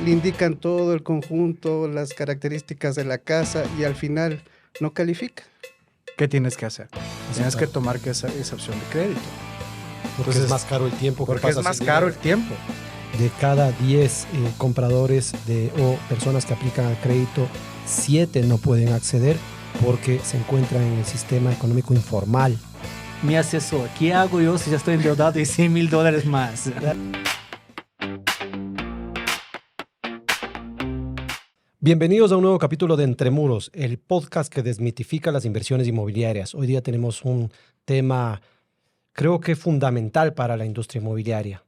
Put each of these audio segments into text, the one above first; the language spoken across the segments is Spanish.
Le indican todo el conjunto, las características de la casa y al final no califica. ¿Qué tienes que hacer? Tienes que tomar esa opción de crédito. Porque Entonces, es más caro el tiempo. Porque es más caro el tiempo. De cada 10 compradores o personas que aplican al crédito, 7 no pueden acceder porque se encuentran en el sistema económico informal. Mi asesor, ¿qué hago yo si ya estoy endeudado y $100,000 más? Bienvenidos a un nuevo capítulo de Entre Muros, el podcast que desmitifica las inversiones inmobiliarias. Hoy día tenemos un tema, creo que fundamental para la industria inmobiliaria.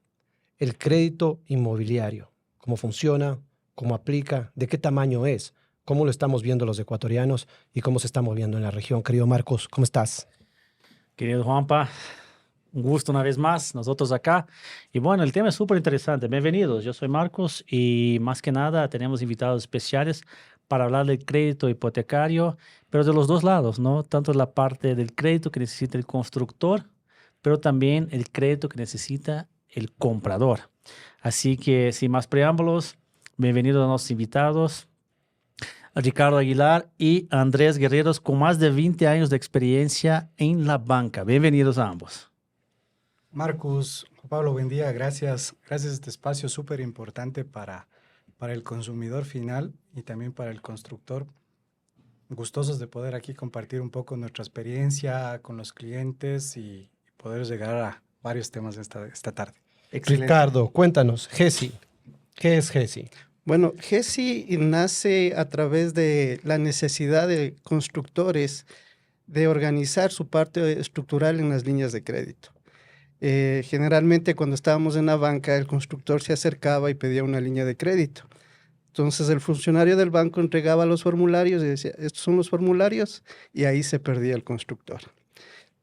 El crédito inmobiliario. ¿Cómo funciona? ¿Cómo aplica? ¿De qué tamaño es? ¿Cómo lo estamos viendo los ecuatorianos? ¿Y cómo se está moviendo en la región? Querido Marcos, ¿cómo estás? Querido Juanpa, un gusto una vez más, nosotros acá. Y bueno, el tema es súper interesante. Bienvenidos, yo soy Marcos y más que nada tenemos invitados especiales para hablar del crédito hipotecario, pero de los dos lados, ¿no? Tanto la parte del crédito que necesita el constructor, pero también el crédito que necesita el comprador. Así que sin más preámbulos, bienvenidos a nuestros invitados. Ricardo Aguilar y Andrés Guerreros, con más de 20 años de experiencia en la banca. Bienvenidos a ambos. Marcos, Juan Pablo, buen día. Gracias. Gracias a este espacio súper importante para el consumidor final y también para el constructor. Gustosos de poder aquí compartir un poco nuestra experiencia con los clientes y poder llegar a varios temas esta tarde. Excelente. Ricardo, cuéntanos, GESI. ¿Qué es GESI? Bueno, GESI nace a través de la necesidad de constructores de organizar su parte estructural en las líneas de crédito. Generalmente cuando estábamos en la banca, el constructor se acercaba y pedía una línea de crédito. Entonces el funcionario del banco entregaba los formularios y decía, estos son los formularios, y ahí se perdía el constructor.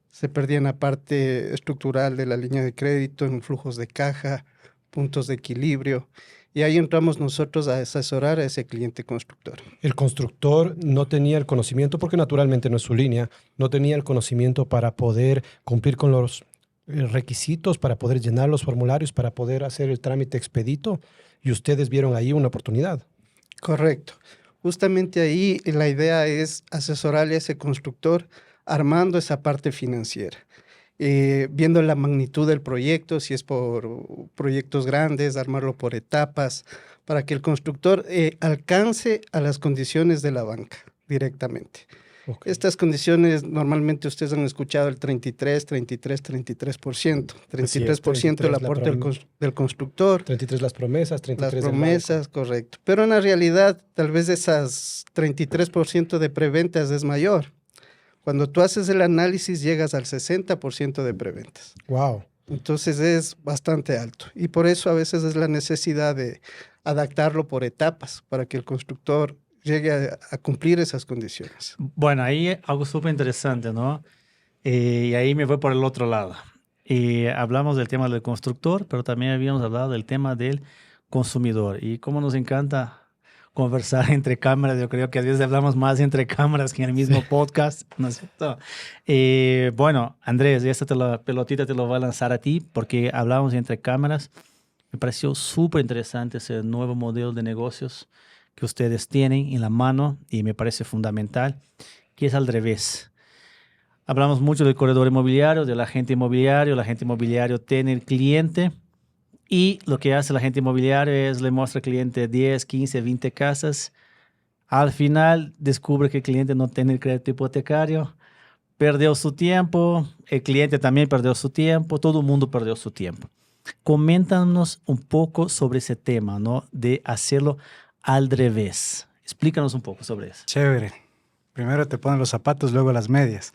Se perdía en la parte estructural de la línea de crédito, en flujos de caja, puntos de equilibrio. Y ahí entramos nosotros a asesorar a ese cliente constructor. El constructor no tenía el conocimiento, porque naturalmente no es su línea, no tenía el conocimiento para poder cumplir con los requisitos, para poder llenar los formularios, para poder hacer el trámite expedito, y ustedes vieron ahí una oportunidad. Correcto. Justamente ahí la idea es asesorarle a ese constructor armando esa parte financiera. Viendo la magnitud del proyecto, si es por proyectos grandes, armarlo por etapas, para que el constructor alcance a las condiciones de la banca directamente. Okay. Estas condiciones normalmente ustedes han escuchado el 33%. 33% el aporte del constructor. 33 las promesas, 33 las promesas, correcto. Pero en la realidad, tal vez esas 33% de preventas es mayor. Cuando tú haces el análisis, llegas al 60% de preventas. Wow. Entonces es bastante alto. Y por eso a veces es la necesidad de adaptarlo por etapas para que el constructor llegue a cumplir esas condiciones. Bueno, ahí algo súper interesante, ¿no? Y ahí me voy por el otro lado. Hablamos del tema del constructor, pero también habíamos hablado del tema del consumidor. Y cómo nos encanta conversar entre cámaras. Yo creo que a veces hablamos más entre cámaras que en el mismo podcast, ¿no es cierto? Bueno, Andrés, esta pelotita te lo voy a lanzar a ti porque hablamos entre cámaras. Me pareció súper interesante ese nuevo modelo de negocios que ustedes tienen en la mano y me parece fundamental, que es al revés. Hablamos mucho del corredor inmobiliario, del agente inmobiliario. El agente inmobiliario tiene el cliente y lo que hace el agente inmobiliario es le muestra al cliente 10, 15, 20 casas. Al final descubre que el cliente no tiene el crédito hipotecario, perdió su tiempo, el cliente también perdió su tiempo, todo el mundo perdió su tiempo. Coméntanos un poco sobre ese tema, ¿no? De hacerlo al revés. Explícanos un poco sobre eso. Chévere. Primero te ponen los zapatos, luego las medias.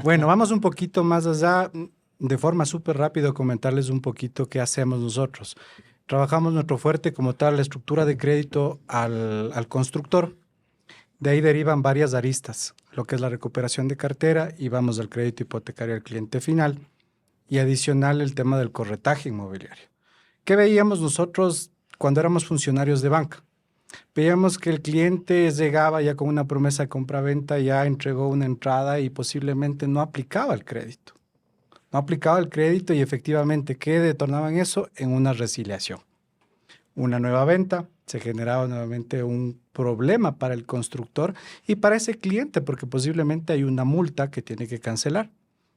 Bueno, vamos un poquito más allá. De forma súper rápida, comentarles un poquito qué hacemos nosotros. Trabajamos nuestro fuerte como tal, la estructura de crédito al constructor. De ahí derivan varias aristas, lo que es la recuperación de cartera, y vamos al crédito hipotecario al cliente final. Y adicional el tema del corretaje inmobiliario. ¿Qué veíamos nosotros cuando éramos funcionarios de banca? Veíamos que el cliente llegaba ya con una promesa de compra-venta, ya entregó una entrada y posiblemente no aplicaba el crédito. No aplicaba el crédito y efectivamente, ¿qué detornaba en eso? En una resiliación. Una nueva venta, se generaba nuevamente un problema para el constructor y para ese cliente, porque posiblemente hay una multa que tiene que cancelar,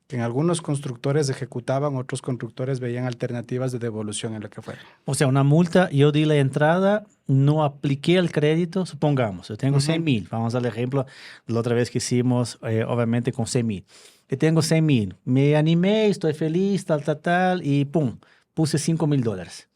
que en algunos constructores ejecutaban, otros constructores veían alternativas de devolución en lo que fuera. O sea, una multa, yo di la entrada, no apliqué el crédito, supongamos, yo tengo 100,000. Vamos al ejemplo de la otra vez que hicimos, obviamente con 100,000. Yo tengo 100,000, me animé, estoy feliz, tal, y pum, puse $5,000.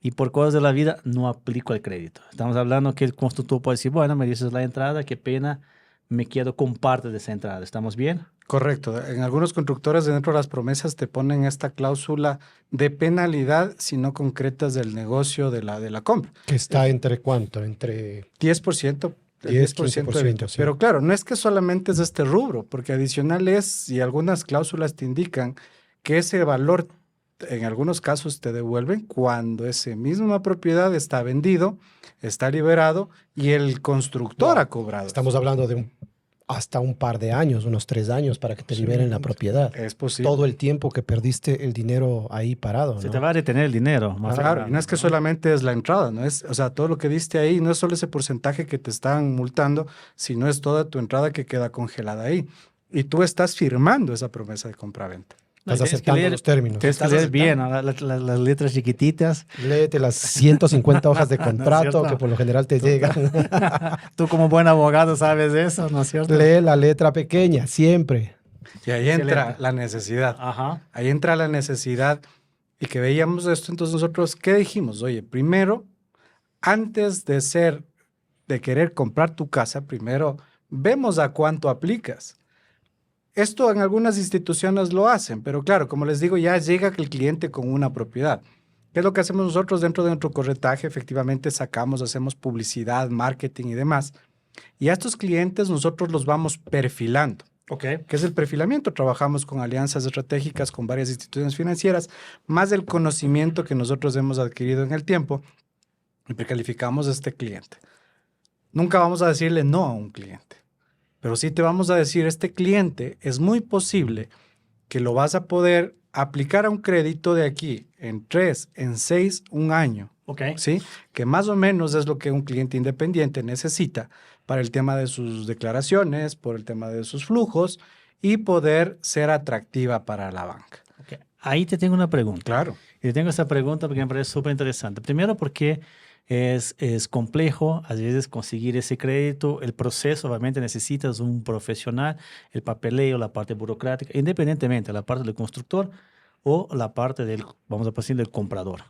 Y por cosas de la vida no aplico el crédito. Estamos hablando que el constructor puede decir, bueno, me dices la entrada, qué pena, me quedo con parte de esa entrada. ¿Estamos bien? Correcto. En algunos constructores dentro de las promesas te ponen esta cláusula de penalidad si no concretas del negocio de la compra. ¿Que está entre cuánto? Entre 10%. El 10, 10% de 15%, sí. Pero claro, no es que solamente es este rubro, porque adicional es, y algunas cláusulas te indican que ese valor en algunos casos te devuelven cuando esa misma propiedad está vendido, está liberado y el constructor ha cobrado. Estamos hablando de hasta un par de años, unos 3 años para que te liberen la propiedad. Es posible. Todo el tiempo que perdiste el dinero ahí parado, Se ¿no? te va a detener el dinero. Más Claro, y adelante, no es que solamente es la entrada, no es, o sea, todo lo que diste ahí no es solo ese porcentaje que te están multando, sino es toda tu entrada que queda congelada ahí. Y tú estás firmando esa promesa de compraventa. No, Estás tienes que aceptando leer- los términos. Tienes que Estás leer bien, aceptando. ¿no? Las letras chiquititas. Léete las 150 hojas de contrato cierto? que por lo general te llegan. Tú como buen abogado sabes eso, ¿no es cierto? Lee la letra pequeña, siempre. Y ahí entra Excelente. la necesidad. Ajá. Ahí entra la necesidad y que veíamos esto, entonces nosotros, ¿qué dijimos? Oye, primero, antes de querer comprar tu casa, primero vemos a cuánto aplicas. Esto en algunas instituciones lo hacen, pero claro, como les digo, ya llega el cliente con una propiedad. ¿Qué es lo que hacemos nosotros dentro de nuestro corretaje? Efectivamente hacemos publicidad, marketing y demás. Y a estos clientes nosotros los vamos perfilando. Ok. ¿Qué es el perfilamiento? Trabajamos con alianzas estratégicas con varias instituciones financieras, más el conocimiento que nosotros hemos adquirido en el tiempo y precalificamos a este cliente. Nunca vamos a decirle no a un cliente, pero sí te vamos a decir, este cliente es muy posible que lo vas a poder aplicar a un crédito de aquí en 3, en 6, un año. Ok. ¿Sí? Que más o menos es lo que un cliente independiente necesita para el tema de sus declaraciones, por el tema de sus flujos y poder ser atractiva para la banca. Ok. Ahí te tengo una pregunta. Claro. Y te tengo esta pregunta porque me parece súper interesante. Primero porque es complejo a veces conseguir ese crédito. El proceso, obviamente, necesitas un profesional, el papeleo, la parte burocrática, independientemente, la parte del constructor o la parte del, vamos a decir, del comprador.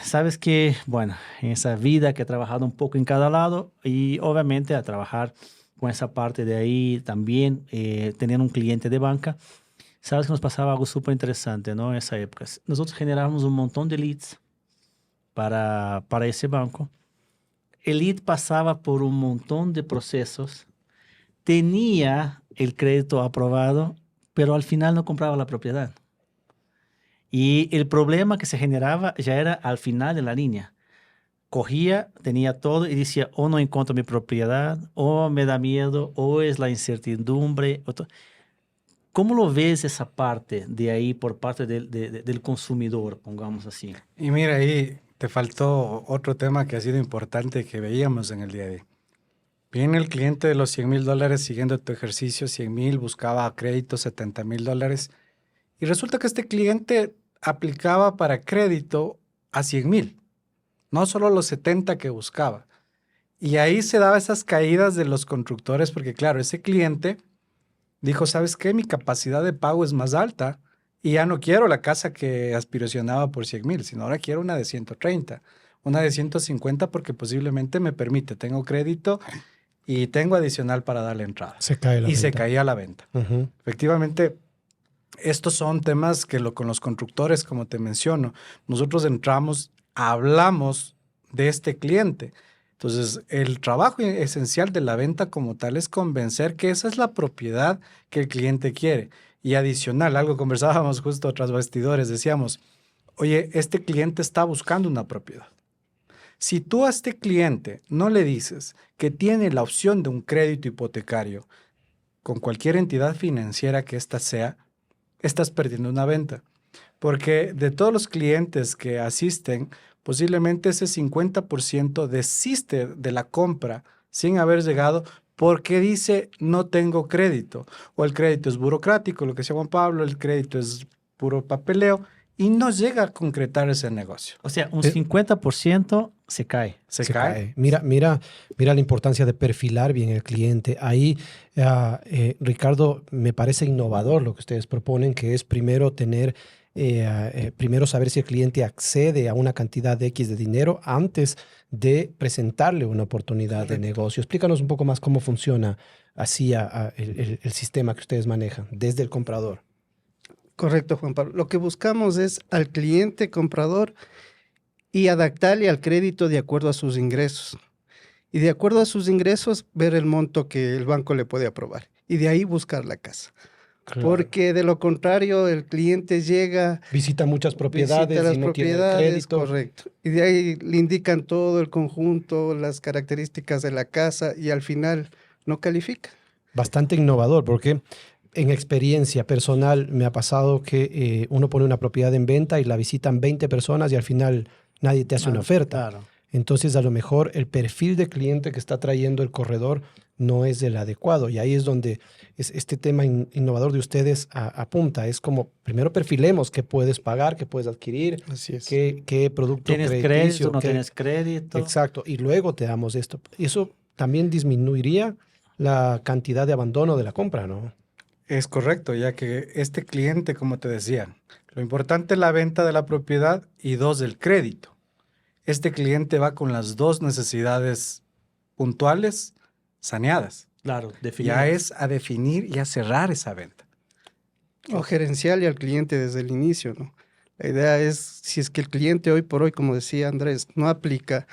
Sabes que, bueno, en esa vida que he trabajado un poco en cada lado y obviamente a trabajar con esa parte de ahí también, tener un cliente de banca, sabes que nos pasaba algo súper interesante, ¿no? En esa época. Nosotros generábamos un montón de leads para ese banco. El lead pasaba por un montón de procesos, tenía el crédito aprobado, pero al final no compraba la propiedad. Y el problema que se generaba ya era al final de la línea. Cogía, tenía todo y decía, o no encuentro mi propiedad, o me da miedo, o es la incertidumbre. ¿Cómo lo ves esa parte de ahí por parte del consumidor, pongamos así? Y mira, ahí te faltó otro tema que ha sido importante que veíamos en el día de hoy. Viene el cliente de los $100,000 siguiendo tu ejercicio, 100,000, buscaba crédito, $70,000. Y resulta que este cliente aplicaba para crédito a 100,000, no solo los 70 que buscaba. Y ahí se daba esas caídas de los constructores porque, claro, ese cliente dijo, ¿sabes qué? Mi capacidad de pago es más alta y ya no quiero la casa que aspiracionaba por 100,000, sino ahora quiero una de 130, una de 150 porque posiblemente me permite, tengo crédito y tengo adicional para darle entrada. Se cae la y se venta. caía la venta. Ujú. Efectivamente, estos son temas que con los constructores, como te menciono, nosotros entramos, hablamos de este cliente. Entonces, el trabajo esencial de la venta como tal es convencer que esa es la propiedad que el cliente quiere. Y adicional, algo conversábamos justo tras bastidores, decíamos, oye, este cliente está buscando una propiedad. Si tú a este cliente no le dices que tiene la opción de un crédito hipotecario con cualquier entidad financiera que ésta sea, estás perdiendo una venta. Porque de todos los clientes que asisten, posiblemente ese 50% desiste de la compra sin haber llegado porque dice no tengo crédito, o el crédito es burocrático, lo que decía Juan Pablo, el crédito es puro papeleo, y no llega a concretar ese negocio. O sea, un 50% se cae. Se cae. Mira la importancia de perfilar bien el cliente. Ahí, Ricardo, me parece innovador lo que ustedes proponen, que es primero primero saber si el cliente accede a una cantidad de X de dinero antes de presentarle una oportunidad de negocio. Explícanos un poco más cómo funciona así el sistema que ustedes manejan desde el comprador. Correcto, Juan Pablo. Lo que buscamos es al cliente comprador y adaptarle al crédito de acuerdo a sus ingresos. Y de acuerdo a sus ingresos, ver el monto que el banco le puede aprobar. Y de ahí buscar la casa. Claro. Porque de lo contrario, el cliente llega... Visita muchas propiedades visita las y no propiedades, tiene crédito. Correcto. Y de ahí le indican todo el conjunto, las características de la casa y al final no califica. Bastante innovador porque... En experiencia personal me ha pasado que uno pone una propiedad en venta y la visitan 20 personas y al final nadie te hace una oferta. Claro. Entonces, a lo mejor el perfil de cliente que está trayendo el corredor no es el adecuado. Y ahí es donde este tema innovador de ustedes apunta. Es como, primero perfilemos qué puedes pagar, qué puedes adquirir, así es. Qué producto ¿Tienes crédito, no tienes crédito? Exacto. Y luego te damos esto. Y eso también disminuiría la cantidad de abandono de la compra, ¿no? Es correcto, ya que este cliente, como te decía, lo importante es la venta de la propiedad y 2, el crédito. Este cliente va con las 2 necesidades puntuales saneadas. Claro, definidas. Ya es a definir y a cerrar esa venta. O gerenciarle al cliente desde el inicio, ¿no? La idea es, si es que el cliente hoy por hoy, como decía Andrés, no aplica,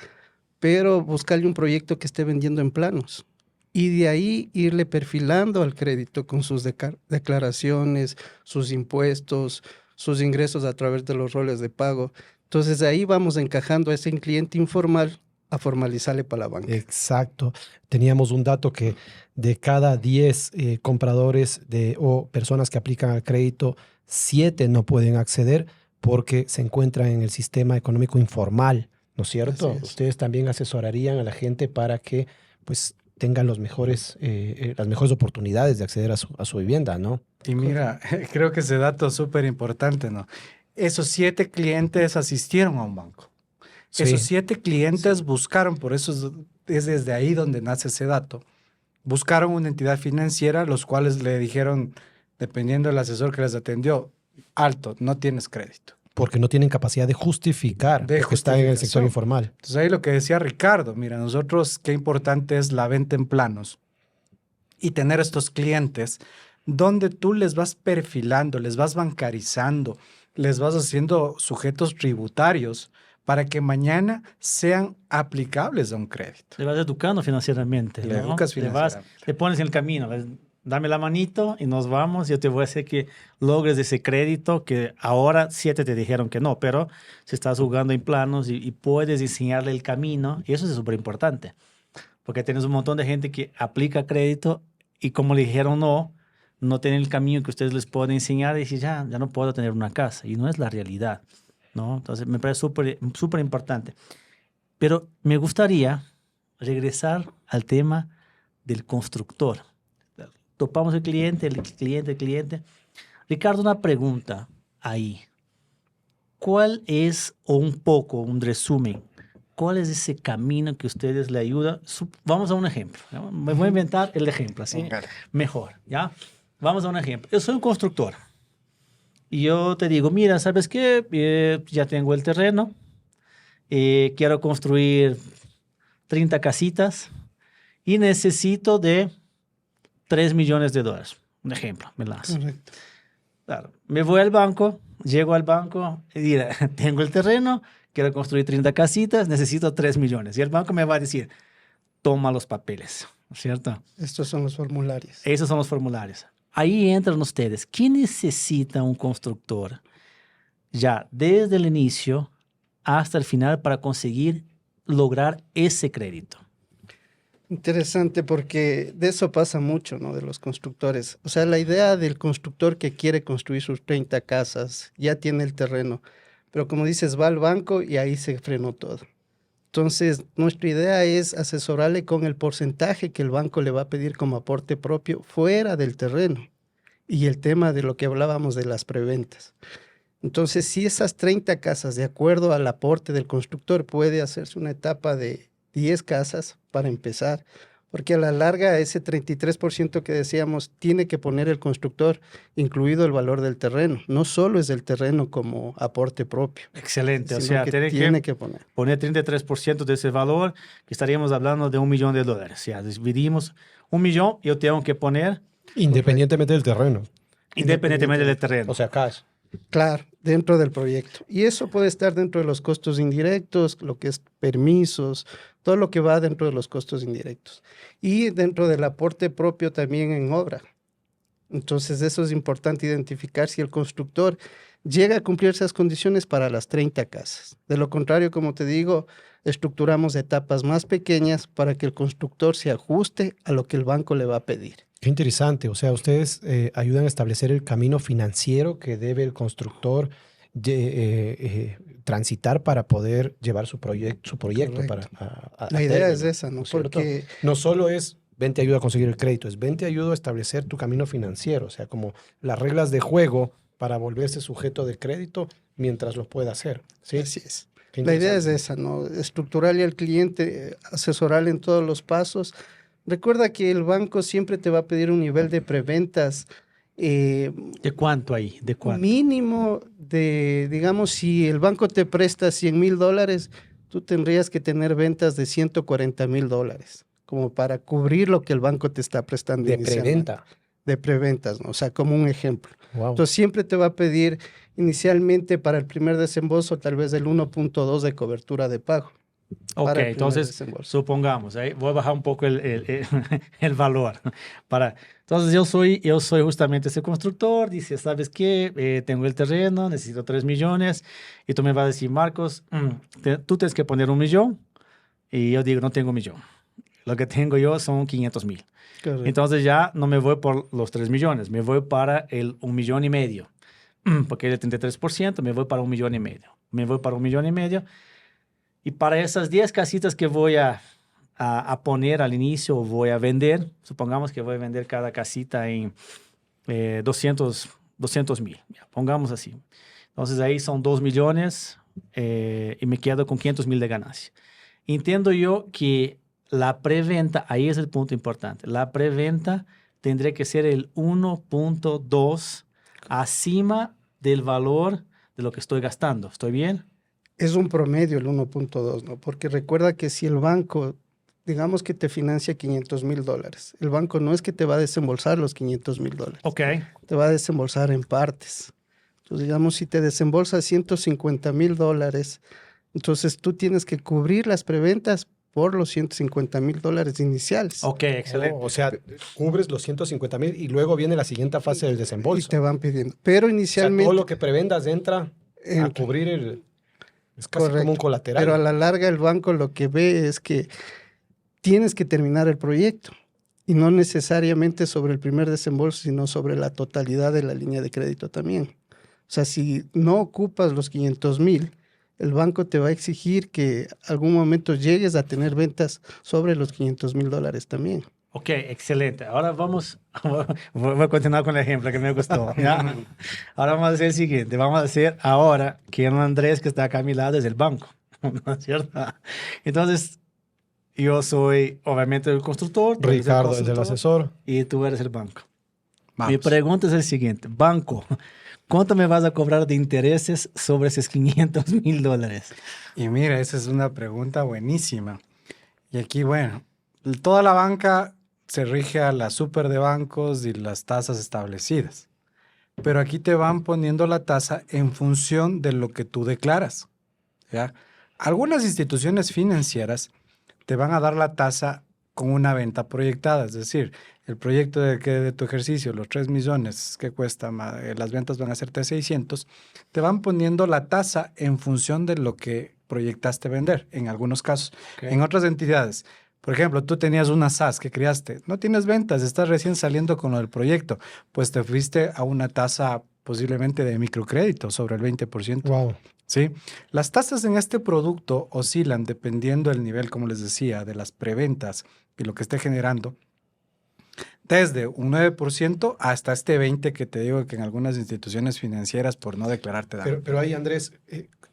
pero buscarle un proyecto que esté vendiendo en planos. Y de ahí irle perfilando al crédito con sus declaraciones, sus impuestos, sus ingresos a través de los roles de pago. Entonces, de ahí vamos encajando a ese cliente informal a formalizarle para la banca. Exacto. Teníamos un dato que de cada 10 compradores o personas que aplican al crédito, 7 no pueden acceder porque se encuentran en el sistema económico informal, ¿no es cierto? Ustedes también asesorarían a la gente para que, pues, tengan las mejores oportunidades de acceder a su vivienda, ¿no? Y mira, creo que ese dato es súper importante, ¿no? Esos 7 clientes asistieron a un banco. Sí. Esos 7 clientes buscaron, por eso es desde ahí donde nace ese dato, buscaron una entidad financiera, los cuales le dijeron, dependiendo del asesor que les atendió, alto, no tienes crédito. Porque no tienen capacidad de justificar que están en el sector informal. Entonces ahí lo que decía Ricardo, mira, nosotros qué importante es la venta en planos y tener estos clientes donde tú les vas perfilando, les vas bancarizando, les vas haciendo sujetos tributarios para que mañana sean aplicables a un crédito. Le vas educando financieramente. Le educas financieramente. Te pones en el camino. Dame la manito y nos vamos. Yo te voy a hacer que logres ese crédito que ahora 7 te dijeron que no, pero si estás jugando en planos y puedes enseñarle el camino, y eso es súper importante, porque tienes un montón de gente que aplica crédito y como le dijeron no tienen el camino que ustedes les pueden enseñar y dicen, ya no puedo tener una casa. Y no es la realidad, ¿no? Entonces me parece súper importante. Pero me gustaría regresar al tema del constructor. Topamos el cliente. Ricardo, una pregunta ahí. ¿Cuál es, o un resumen, cuál es ese camino que ustedes le ayudan? Vamos a un ejemplo. ¿Ya? Me voy a inventar el ejemplo, así mejor, ¿ya? Vamos a un ejemplo. Yo soy un constructor y yo te digo, mira, ¿sabes qué? Ya tengo el terreno, quiero construir 30 casitas y necesito de $3 millones. Un ejemplo, me lanzo. Correcto. Claro. Me voy al banco, llego al banco y digo, tengo el terreno, quiero construir 30 casitas, necesito 3 millones. Y el banco me va a decir, toma los papeles, ¿cierto? Estos son los formularios. Esos son los formularios. Ahí entran ustedes. ¿Qué necesita un constructor ya desde el inicio hasta el final para conseguir lograr ese crédito? Interesante porque de eso pasa mucho, ¿no? De los constructores. O sea, la idea del constructor que quiere construir sus 30 casas, ya tiene el terreno, pero como dices, va al banco y ahí se frenó todo. Entonces, nuestra idea es asesorarle con el porcentaje que el banco le va a pedir como aporte propio fuera del terreno. Y el tema de lo que hablábamos de las preventas. Entonces, si esas 30 casas, de acuerdo al aporte del constructor, puede hacerse una etapa de 10 casas para empezar, porque a la larga ese 33% que decíamos tiene que poner el constructor, incluido el valor del terreno. No solo es del terreno como aporte propio. Excelente, o sino sea, que tiene que poner. poner 33% de ese valor, que estaríamos hablando de $1 millón. O sea, dividimos 1 millón, yo tengo que poner Independientemente del terreno. independientemente del terreno. O sea, cash. Claro, dentro del proyecto. Y eso puede estar dentro de los costos indirectos, lo que es permisos, todo lo que va dentro de los costos indirectos. Y dentro del aporte propio también en obra. Entonces, eso es importante identificar si el constructor llega a cumplir esas condiciones para las 30 casas. De lo contrario, como te digo, estructuramos etapas más pequeñas para que el constructor se ajuste a lo que el banco le va a pedir. Qué interesante. O sea, ustedes ayudan a establecer el camino financiero que debe el constructor transitar para poder llevar su proyecto para La idea es esa, ¿no? Porque no solo es ven te ayuda a conseguir el crédito, es ven te ayuda a establecer tu camino financiero, o sea, como las reglas de juego para volverse sujeto de crédito mientras lo pueda hacer. ¿Sí? Así es. La idea es esa, ¿no? Estructurarle al cliente, asesorarle en todos los pasos. Recuerda que el banco siempre te va a pedir un nivel de preventas. ¿De cuánto ahí? ¿De cuánto? Mínimo de, digamos, si el banco te presta $100,000, tú tendrías que tener ventas de $140,000, como para cubrir lo que el banco te está prestando. De preventa. De preventas, ¿no? O sea, como un ejemplo. Wow. Entonces, siempre te va a pedir inicialmente para el primer desembolso tal vez el 1.2 de cobertura de pago. Ok, entonces supongamos, ahí voy a bajar un poco el valor. Entonces yo soy justamente ese constructor, dice, ¿sabes qué? Tengo el terreno, necesito 3 millones y tú me vas a decir, Marcos, tú tienes que poner 1 millón y yo digo, no tengo 1 millón. Lo que tengo yo son 500,000. Entonces ya no me voy por los 3 millones, me voy para el 1,5 millones, porque es el 33%, me voy para 1,5 millones. Me voy para 1,5 millones. Y para esas 10 casitas que voy a poner al inicio, voy a vender, supongamos que voy a vender cada casita en 200,000, pongamos así. Entonces ahí son 2 millones y me quedo con 500,000 de ganancia. Entiendo yo que la preventa, ahí es el punto importante, la preventa tendría que ser el 1.2 acima del valor de lo que estoy gastando. ¿Estoy bien? Es un promedio el 1.2, ¿no? Porque recuerda que si el banco, digamos que te financia $500,000, el banco no es que te va a desembolsar los $500,000. Ok. Te va a desembolsar en partes. Entonces, digamos, si te desembolsa $150,000, entonces tú tienes que cubrir las preventas por los $150,000 iniciales. Ok, excelente. O sea, cubres los 150,000 y luego viene la siguiente fase del desembolso. Y te van pidiendo. Pero inicialmente... O sea, todo lo que prevendas entra a cubrir el... Es casi correcto, como un colateral. Pero a la larga el banco lo que ve es que tienes que terminar el proyecto y no necesariamente sobre el primer desembolso, sino sobre la totalidad de la línea de crédito también. O sea, si no ocupas los 500,000, el banco te va a exigir que algún momento llegues a tener ventas sobre los $500,000 también. Ok, excelente. Ahora voy a continuar con el ejemplo que me gustó. ¿Ya? Ahora vamos a hacer el siguiente. Vamos a hacer ahora que el Andrés que está acá a mi lado es el banco. ¿No es cierto? Entonces, yo soy obviamente el constructor. Ricardo es el asesor. Y tú eres el banco. Vamos. Mi pregunta es el siguiente. Banco, ¿cuánto me vas a cobrar de intereses sobre esos $500,000? Y mira, esa es una pregunta buenísima. Y aquí, bueno, toda la banca se rige a la super de bancos y las tasas establecidas. Pero aquí te van poniendo la tasa en función de lo que tú declaras, ¿ya? Algunas instituciones financieras te van a dar la tasa con una venta proyectada, es decir, el proyecto de tu ejercicio, los 3 millones que cuesta, las ventas van a ser 3,600, te van poniendo la tasa en función de lo que proyectaste vender, en algunos casos. Okay. En otras entidades, por ejemplo, tú tenías una SAS que creaste, no tienes ventas, estás recién saliendo con lo del proyecto, pues te fuiste a una tasa posiblemente de microcrédito, sobre el 20%. Wow. ¿Sí? Las tasas en este producto oscilan dependiendo del nivel, como les decía, de las preventas y lo que esté generando, desde un 9% hasta este 20% que te digo que en algunas instituciones financieras por no declararte daño. Pero ahí, Andrés,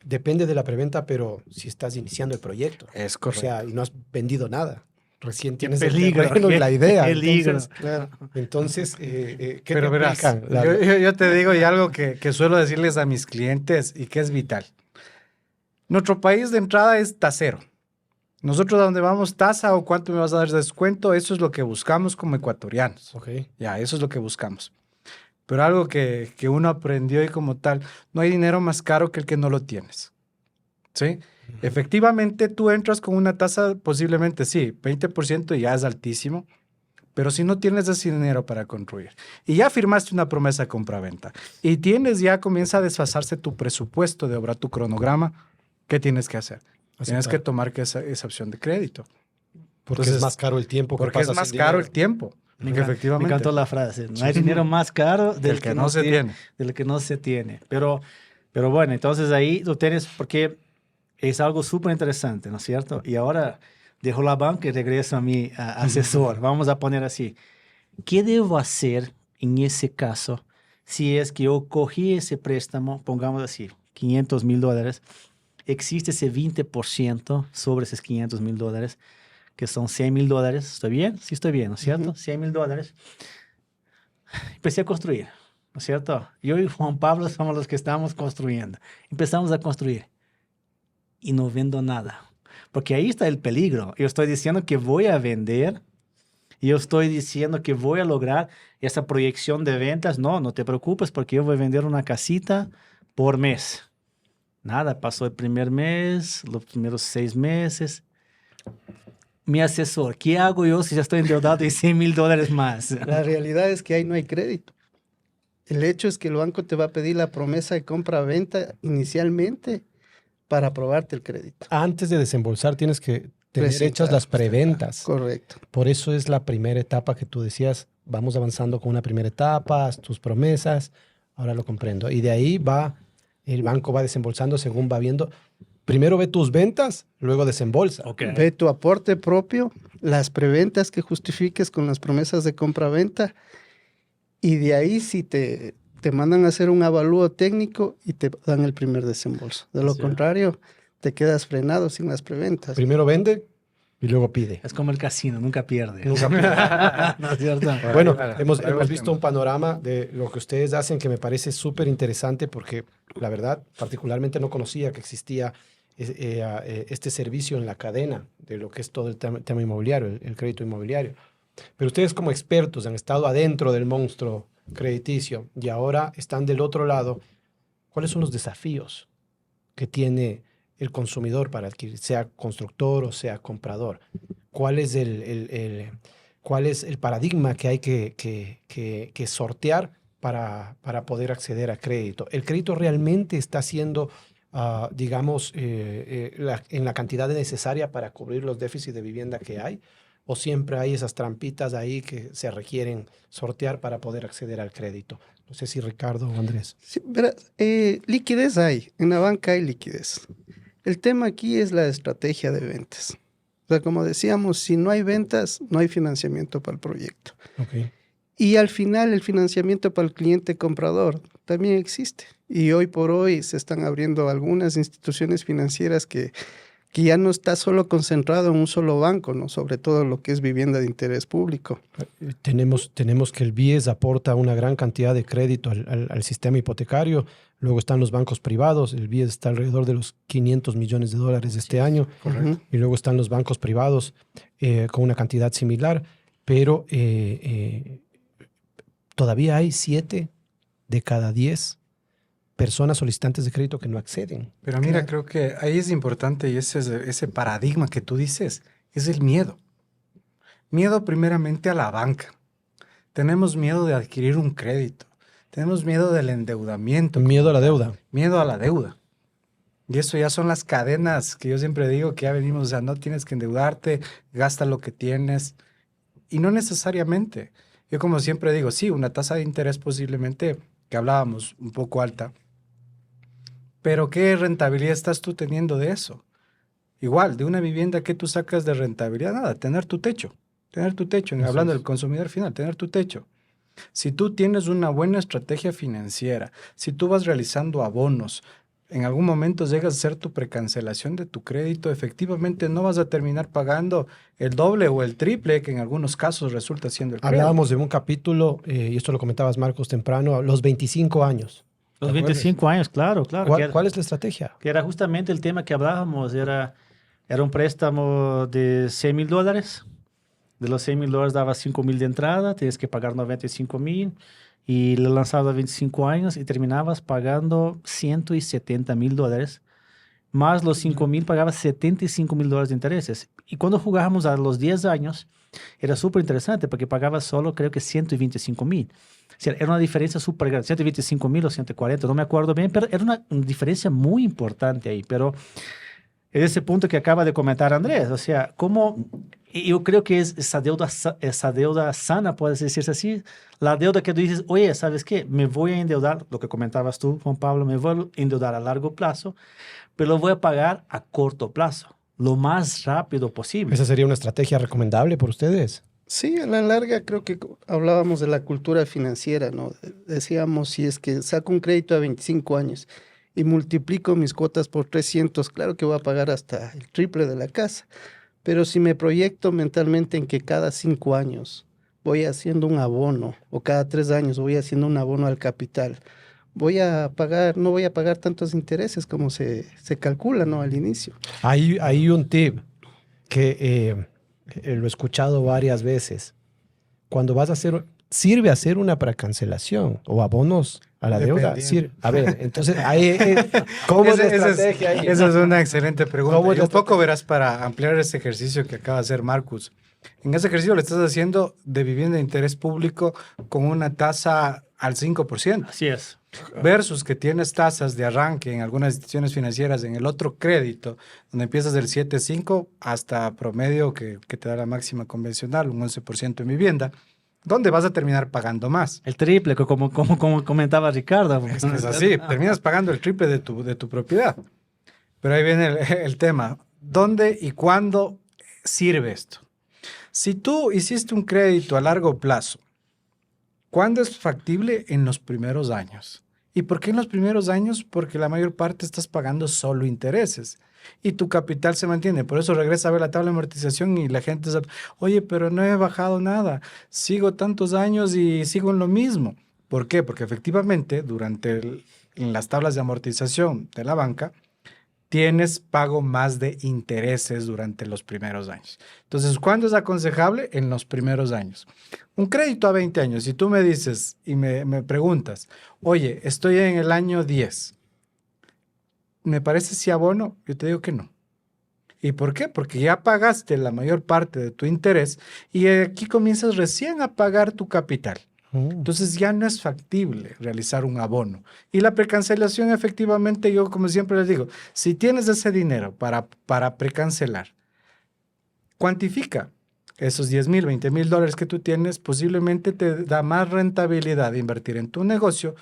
depende de la preventa, pero si estás iniciando el proyecto. Es O correcto. sea, y no has vendido nada. Recién tienes peligro, el terreno y la idea. peligro. Entonces, Claro. ¿qué Pero te verás, implica yo te digo y algo que suelo decirles a mis clientes y que es vital. Nuestro país de entrada es tasero. Nosotros a donde vamos, tasa o cuánto me vas a dar de descuento, eso es lo que buscamos como ecuatorianos. Ok. Ya, eso es lo que buscamos. Pero algo que uno aprendió y como tal, no hay dinero más caro que el que no lo tienes. ¿Sí? Efectivamente, tú entras con una tasa posiblemente, sí, 20% ya es altísimo, pero si no tienes ese dinero para construir y ya firmaste una promesa de compra-venta y comienza a desfasarse tu presupuesto de obra, tu cronograma, ¿qué tienes que hacer? Tienes que tomar esa opción de crédito. Porque Entonces, es más caro el tiempo que porque es pasas más sin caro dinero. el tiempo. Me Efectivamente. encantó la frase. No hay dinero más caro del que no se tiene. del que no se tiene. Pero bueno, entonces ahí lo tienes porque es algo súper interesante, ¿no es cierto? Y ahora dejo la banca y regreso a mi asesor. Vamos a poner así. ¿Qué debo hacer en ese caso si es que yo cogí ese préstamo, pongamos así, $500,000, existe ese 20% sobre esos $500,000, que son $100,000? ¿Estoy bien? Sí, estoy bien, ¿no es cierto? $100,000. Empecé a construir, ¿no es cierto? Yo y Juan Pablo somos los que estamos construyendo. Empezamos a construir y no vendo nada. Porque ahí está el peligro. Yo estoy diciendo que voy a vender y yo estoy diciendo que voy a lograr esa proyección de ventas. No, no te preocupes porque yo voy a vender una casita por mes. Nada, pasó el primer mes, los primeros 6 meses. Mi asesor, ¿qué hago yo si ya estoy endeudado y $100,000 más? La realidad es que ahí no hay crédito. El hecho es que el banco te va a pedir la promesa de compra-venta inicialmente para aprobarte el crédito. Antes de desembolsar tienes que tener Presentar, hechas las preventas. Correcto. Por eso es la primera etapa que tú decías, vamos avanzando con una primera etapa, haz tus promesas, ahora lo comprendo. Y de ahí el banco va desembolsando según va viendo. Primero ve tus ventas, luego desembolsa. Okay. Ve tu aporte propio, las preventas que justifiques con las promesas de compra-venta y de ahí si te mandan a hacer un avalúo técnico y te dan el primer desembolso. De lo Sí. contrario, te quedas frenado sin las preventas. Primero vende y luego pide. Es como el casino, nunca pierde. Nunca pierde. ¿No es cierto? Bueno, Ahí va, hemos ahí va el visto tema. un panorama de lo que ustedes hacen que me parece súper interesante porque la verdad, particularmente no conocía que existía este servicio en la cadena de lo que es todo el tema inmobiliario, el crédito inmobiliario. Pero ustedes como expertos han estado adentro del monstruo crediticio y ahora están del otro lado. ¿Cuáles son los desafíos que tiene el consumidor para adquirir, sea constructor o sea comprador? ¿Cuál es cuál es el paradigma que hay que sortear para poder acceder a crédito? ¿El crédito realmente está siendo, digamos, en la cantidad necesaria para cubrir los déficits de vivienda que hay? ¿O siempre hay esas trampitas ahí que se requieren sortear para poder acceder al crédito? No sé si Ricardo o Andrés. Sí, verás, liquidez hay, en la banca hay liquidez. El tema aquí es la estrategia de ventas. O sea, como decíamos, si no hay ventas, no hay financiamiento para el proyecto. Okay. Y al final el financiamiento para el cliente comprador también existe. Y hoy por hoy se están abriendo algunas instituciones financieras que ya no está solo concentrado en un solo banco, ¿no? Sobre todo lo que es vivienda de interés público. Tenemos que el BIES aporta una gran cantidad de crédito al sistema hipotecario. Luego están los bancos privados. El BIES está alrededor de los $500 millones este año. Correcto. Y luego están los bancos privados con una cantidad similar. Pero todavía hay 7 de cada 10 personas solicitantes de crédito que no acceden. Pero mira, creo que ahí es importante y ese paradigma que tú dices es el miedo. Miedo primeramente a la banca. Tenemos miedo de adquirir un crédito. Tenemos miedo del endeudamiento. Miedo a la deuda. Miedo a la deuda. Y eso ya son las cadenas que yo siempre digo que ya venimos, o sea, no tienes que endeudarte, gasta lo que tienes. Y no necesariamente. Yo como siempre digo, sí, una tasa de interés posiblemente que hablábamos, un poco alta, pero ¿qué rentabilidad estás tú teniendo de eso? Igual, de una vivienda, ¿qué tú sacas de rentabilidad? Nada, tener tu techo, hablando del consumidor final, tener tu techo. Si tú tienes una buena estrategia financiera, si tú vas realizando abonos, en algún momento llegas a hacer tu precancelación de tu crédito, efectivamente no vas a terminar pagando el doble o el triple, que en algunos casos resulta siendo el crédito. Hablábamos de un capítulo, y esto lo comentabas Marcos temprano, los 25 años. Los 25 años, claro. ¿Cuál es la estrategia? Que era justamente el tema que hablábamos, era un préstamo de $100,000. De los $100,000 dabas 5,000 de entrada, tienes que pagar 95,000 y le lanzabas a 25 años y terminabas pagando $170,000. Más los 5,000 pagabas $75,000 de intereses. Y cuando jugábamos a los 10 años, era súper interesante porque pagabas solo creo que 125,000. O sea, era una diferencia súper grande, 125,000 o 140, no me acuerdo bien, pero era una diferencia muy importante ahí. Pero es ese punto que acaba de comentar Andrés, o sea, cómo yo creo que es esa deuda sana, puedes decirse así, la deuda que tú dices, oye, ¿sabes qué? Me voy a endeudar, lo que comentabas tú, Juan Pablo, me voy a endeudar a largo plazo, pero lo voy a pagar a corto plazo, lo más rápido posible. ¿Esa sería una estrategia recomendable por ustedes? Sí, a la larga creo que hablábamos de la cultura financiera, ¿no? Decíamos, si es que saco un crédito a 25 años y multiplico mis cuotas por 300, claro que voy a pagar hasta el triple de la casa. Pero si me proyecto mentalmente en que cada 5 años voy haciendo un abono, o cada 3 años voy haciendo un abono al capital, no voy a pagar tantos intereses como se calcula, ¿no? Al inicio. Hay un tip que lo he escuchado varias veces. Cuando vas a sirve hacer una precancelación o abonos a la deuda. A ver, entonces, ¿cómo es la estrategia ahí? Esa es una excelente pregunta. Y un poco verás para ampliar ese ejercicio que acaba de hacer Marcus. En ese ejercicio lo estás haciendo de vivienda de interés público con una tasa al 5%. Así es. Versus que tienes tasas de arranque en algunas instituciones financieras, en el otro crédito, donde empiezas del 7,5 hasta promedio que te da la máxima convencional, un 11% en vivienda, donde vas a terminar pagando más. El triple, como comentaba Ricardo. Es que es así, terminas pagando el triple de tu propiedad. Pero ahí viene el tema. ¿Dónde y cuándo sirve esto? Si tú hiciste un crédito a largo plazo, ¿cuándo es factible? En los primeros años. ¿Y por qué en los primeros años? Porque la mayor parte estás pagando solo intereses y tu capital se mantiene. Por eso regresa a ver la tabla de amortización y la gente dice, oye, pero no he bajado nada, sigo tantos años y sigo en lo mismo. ¿Por qué? Porque efectivamente en las tablas de amortización de la banca tienes pago más de intereses durante los primeros años. Entonces, ¿cuándo es aconsejable? En los primeros años. Un crédito a 20 años, si tú me dices y me preguntas, oye, estoy en el año 10, ¿me parece si abono? Yo te digo que no. ¿Y por qué? Porque ya pagaste la mayor parte de tu interés y aquí comienzas recién a pagar tu capital. Entonces ya no es factible realizar un abono. Y la precancelación, efectivamente, yo como siempre les digo, si tienes ese dinero para precancelar, cuantifica esos 10,000, 20,000 dólares que tú tienes, posiblemente te da más rentabilidad de invertir en tu negocio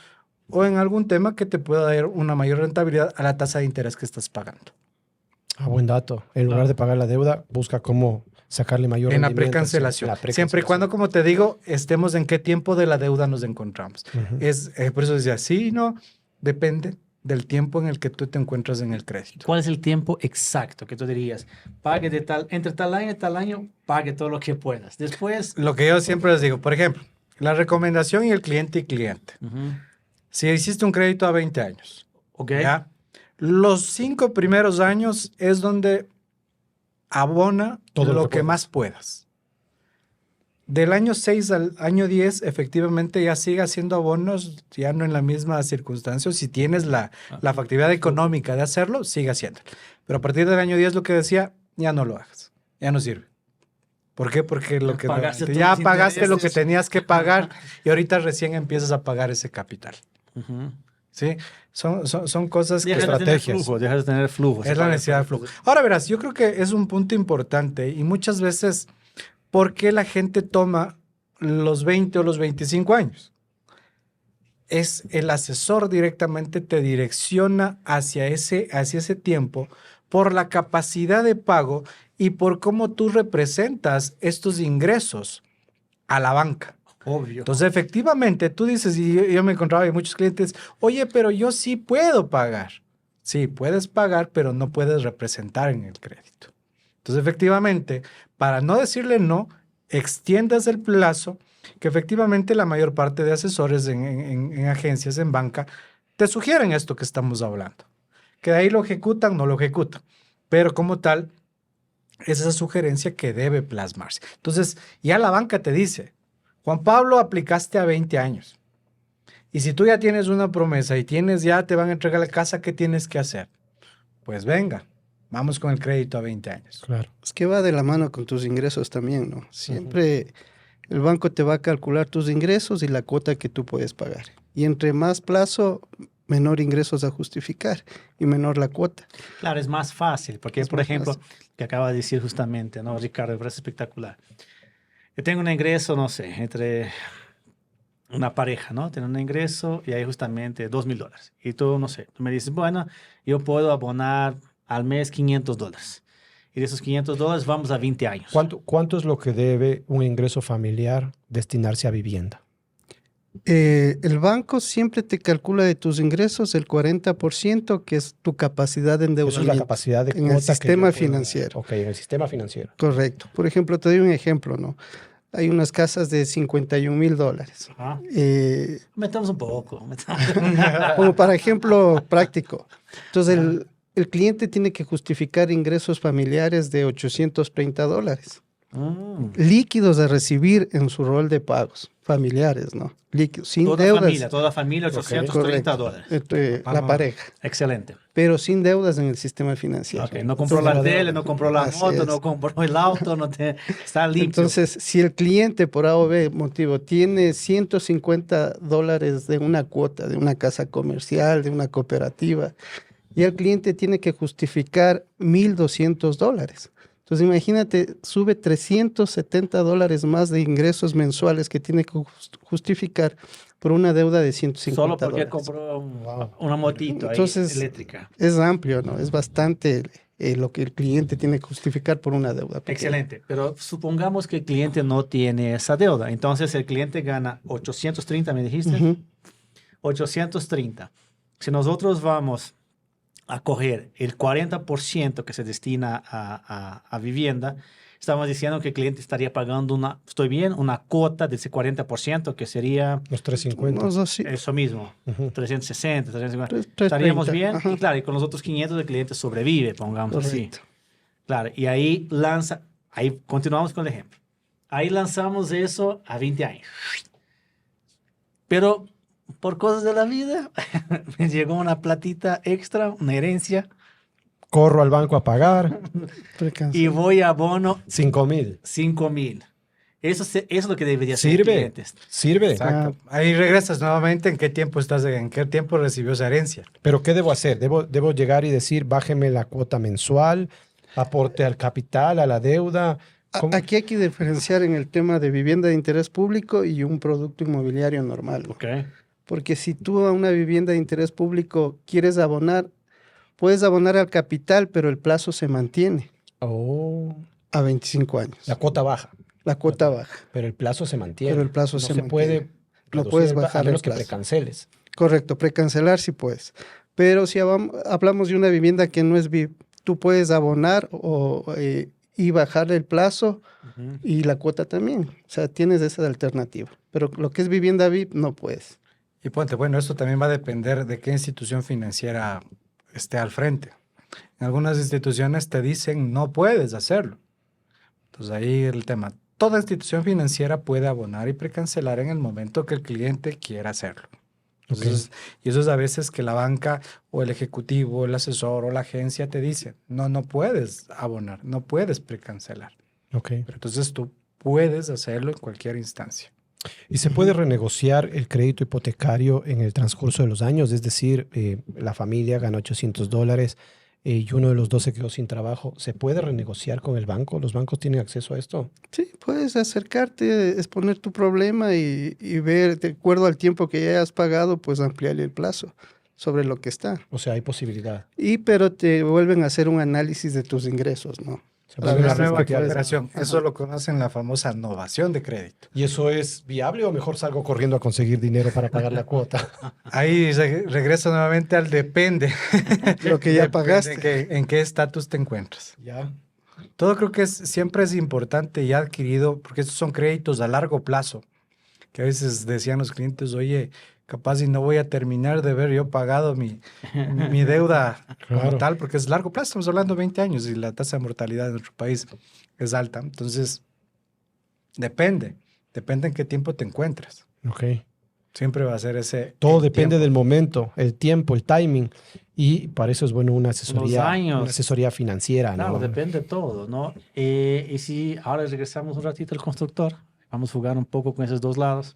o en algún tema que te pueda dar una mayor rentabilidad a la tasa de interés que estás pagando. Buen dato. En lugar de pagar la deuda, busca cómo sacarle mayor en la rendimiento. precancelación. Siempre y cuando, como te digo, estemos en qué tiempo de la deuda nos encontramos. Por eso decía, sí, no, depende del tiempo en el que tú te encuentras en el crédito. ¿Cuál es el tiempo exacto que tú dirías? Pague entre tal año y tal año, pague todo lo que puedas. Después... Lo que yo siempre les digo, por ejemplo, la recomendación y el cliente. Si hiciste un crédito a 20 años, ¿ya? Los 5 primeros años es donde abona todo lo que más puedas. Del año 6 al año 10, efectivamente ya sigue haciendo abonos, ya no en la misma circunstancia. Si tienes la factibilidad económica de hacerlo, sigue haciéndolo. Pero a partir del año 10, lo que decía, ya no lo hagas, ya no sirve. ¿Por qué? Porque ya pagaste lo que tenías que pagar y ahorita recién empiezas a pagar ese capital. ¿Sí? Son cosas que... Estrategias. Dejas de tener flujo. Es la necesidad de flujo. Ahora verás, yo creo que es un punto importante y muchas veces, ¿por qué la gente toma los 20 o los 25 años? es el asesor directamente te direcciona hacia ese tiempo por la capacidad de pago y por cómo tú representas estos ingresos a la banca. Obvio. Entonces, efectivamente, tú dices, y yo me encontraba con muchos clientes, oye, pero yo sí puedo pagar. Sí, puedes pagar, pero no puedes representar en el crédito. Entonces, efectivamente, para no decirle no, extiendas el plazo, que efectivamente la mayor parte de asesores en agencias, en banca, te sugieren esto que estamos hablando. Que de ahí lo ejecutan, no lo ejecutan. Pero como tal, es esa sugerencia que debe plasmarse. Entonces, ya la banca te dice, Juan Pablo, aplicaste a 20 años. Y si tú ya tienes una promesa y ya te van a entregar la casa, ¿qué tienes que hacer? Pues venga, vamos con el crédito a 20 años. Claro. Es que va de la mano con tus ingresos también, ¿no? Siempre el banco te va a calcular tus ingresos y la cuota que tú puedes pagar. Y entre más plazo, menor ingresos a justificar y menor la cuota. Claro, es más fácil, porque, Es por más ejemplo, fácil. que acaba de decir justamente, ¿no, Ricardo? Me parece espectacular. Yo tengo un ingreso, no sé, entre una pareja, ¿no? Tiene un ingreso y hay justamente $2,000. Y tú, no sé, tú me dices, bueno, yo puedo abonar al mes $500. Y de esos $500 vamos a 20 años. ¿Cuánto es lo que debe un ingreso familiar destinarse a vivienda? El banco siempre te calcula de tus ingresos el 40%, que es tu capacidad de endeudamiento. Eso es la capacidad de en cuota el que yo sistema puedo financiero. dar. Ok, en el sistema financiero. Correcto. Por ejemplo, te doy un ejemplo, ¿no? Hay unas casas de $51,000. Ajá. Eh, Metamos un poco. como para ejemplo práctico. Entonces, el cliente tiene que justificar ingresos familiares de $830. Líquidos a recibir en su rol de pagos familiares, ¿no? Líquidos, sin deudas. Toda familia, $830. Correcto. La pareja, Excelente. pero sin deudas en el sistema financiero. Ok, no compró la tele, no compró la Así moto, es. no compró el auto, está limpio. Entonces, si el cliente por A o B motivo tiene $150 de una cuota, de una casa comercial, de una cooperativa, y el cliente tiene que justificar $1,200. Entonces, imagínate, sube $370 más de ingresos mensuales que tiene que justificar por una deuda de $150. Solo porque compró una motito ahí, Entonces, eléctrica. Es amplio, ¿no? Es bastante lo que el cliente tiene que justificar por una deuda pequeña. Excelente, pero supongamos que el cliente no tiene esa deuda. Entonces, el cliente gana 830, ¿me dijiste? Ujú. 830. Si nosotros vamos a coger el 40% que se destina a vivienda, estamos diciendo que el cliente estaría pagando una cuota de ese 40%, que sería Los 350. Unos dos, sí. eso mismo, Ujú. 360, 350. 330, Estaríamos bien. ajá. Y claro, y con los otros 500 el cliente sobrevive, pongamos así. Correcto. Claro, y ahí continuamos con el ejemplo. Ahí lanzamos eso a 20 años. Pero por cosas de la vida, me llegó una platita extra, una herencia, Corro al banco a pagar y voy a abono 5,000. 5,000. Eso es lo que debería ser Sirve. clientes. Sirve. Exacto. Ahí regresas nuevamente en qué tiempo recibió esa herencia. Pero ¿qué debo hacer? ¿Debo llegar y decir, bájeme la cuota mensual, aporte al capital, a la deuda? ¿Cómo? Aquí hay que diferenciar en el tema de vivienda de interés público y un producto inmobiliario normal, ¿no? Ok. Porque si tú a una vivienda de interés público quieres abonar, puedes abonar al capital, pero el plazo se mantiene Oh, a 25 años. la cuota baja, La cuota baja. pero el plazo se mantiene. Pero el plazo no se se mantiene. puede No reducir puedes el plazo, bajar a el menos que plazo. precanceles. Correcto, precancelar sí puedes. Pero si hablamos de una vivienda que no es VIP, tú puedes abonar y bajar el plazo Ujú. y la cuota también. O sea, tienes esa alternativa. Pero lo que es vivienda VIP no puedes. Y ponte, bueno, esto también va a depender de qué institución financiera esté al frente. En algunas instituciones te dicen no puedes hacerlo. Entonces ahí el tema. Toda institución financiera puede abonar y precancelar en el momento que el cliente quiera hacerlo. Entonces, y eso es a veces que la banca o el ejecutivo, el asesor o la agencia te dicen, no puedes abonar, no puedes precancelar. Ok. Pero entonces tú puedes hacerlo en cualquier instancia. ¿Y se puede renegociar el crédito hipotecario en el transcurso de los años? Es decir, la familia gana $800, y uno de los dos se quedó sin trabajo, ¿se puede renegociar con el banco? ¿Los bancos tienen acceso a esto? Sí, puedes acercarte, exponer tu problema y ver, de acuerdo al tiempo que ya has pagado, pues ampliarle el plazo sobre lo que está. O sea, hay posibilidad. Pero te vuelven a hacer un análisis de tus ingresos, ¿no? Se Para puede ver La si ver es nueva que puedes- operación. Ajá. Eso lo conocen la famosa novación de crédito. ¿Y eso es viable o mejor salgo corriendo a conseguir dinero para pagar la cuota? Ahí regreso nuevamente al depende. Lo que ya Depende pagaste. en qué estatus te encuentras. Ya. Todo creo que siempre es importante ya adquirido, porque estos son créditos a largo plazo, que a veces decían los clientes, oye, capaz y no voy a terminar de ver yo pagado mi deuda como Claro. tal, porque es largo plazo, estamos hablando de 20 años y la tasa de mortalidad en nuestro país es alta. Entonces, depende en qué tiempo te encuentras. Ok. Siempre va a ser ese... Todo el depende tiempo. del momento, el tiempo, el timing. Y para eso es bueno una años. una asesoría financiera, Claro, ¿no? depende de todo, ¿no? Y si ahora regresamos un ratito al constructor, vamos a jugar un poco con esos dos lados.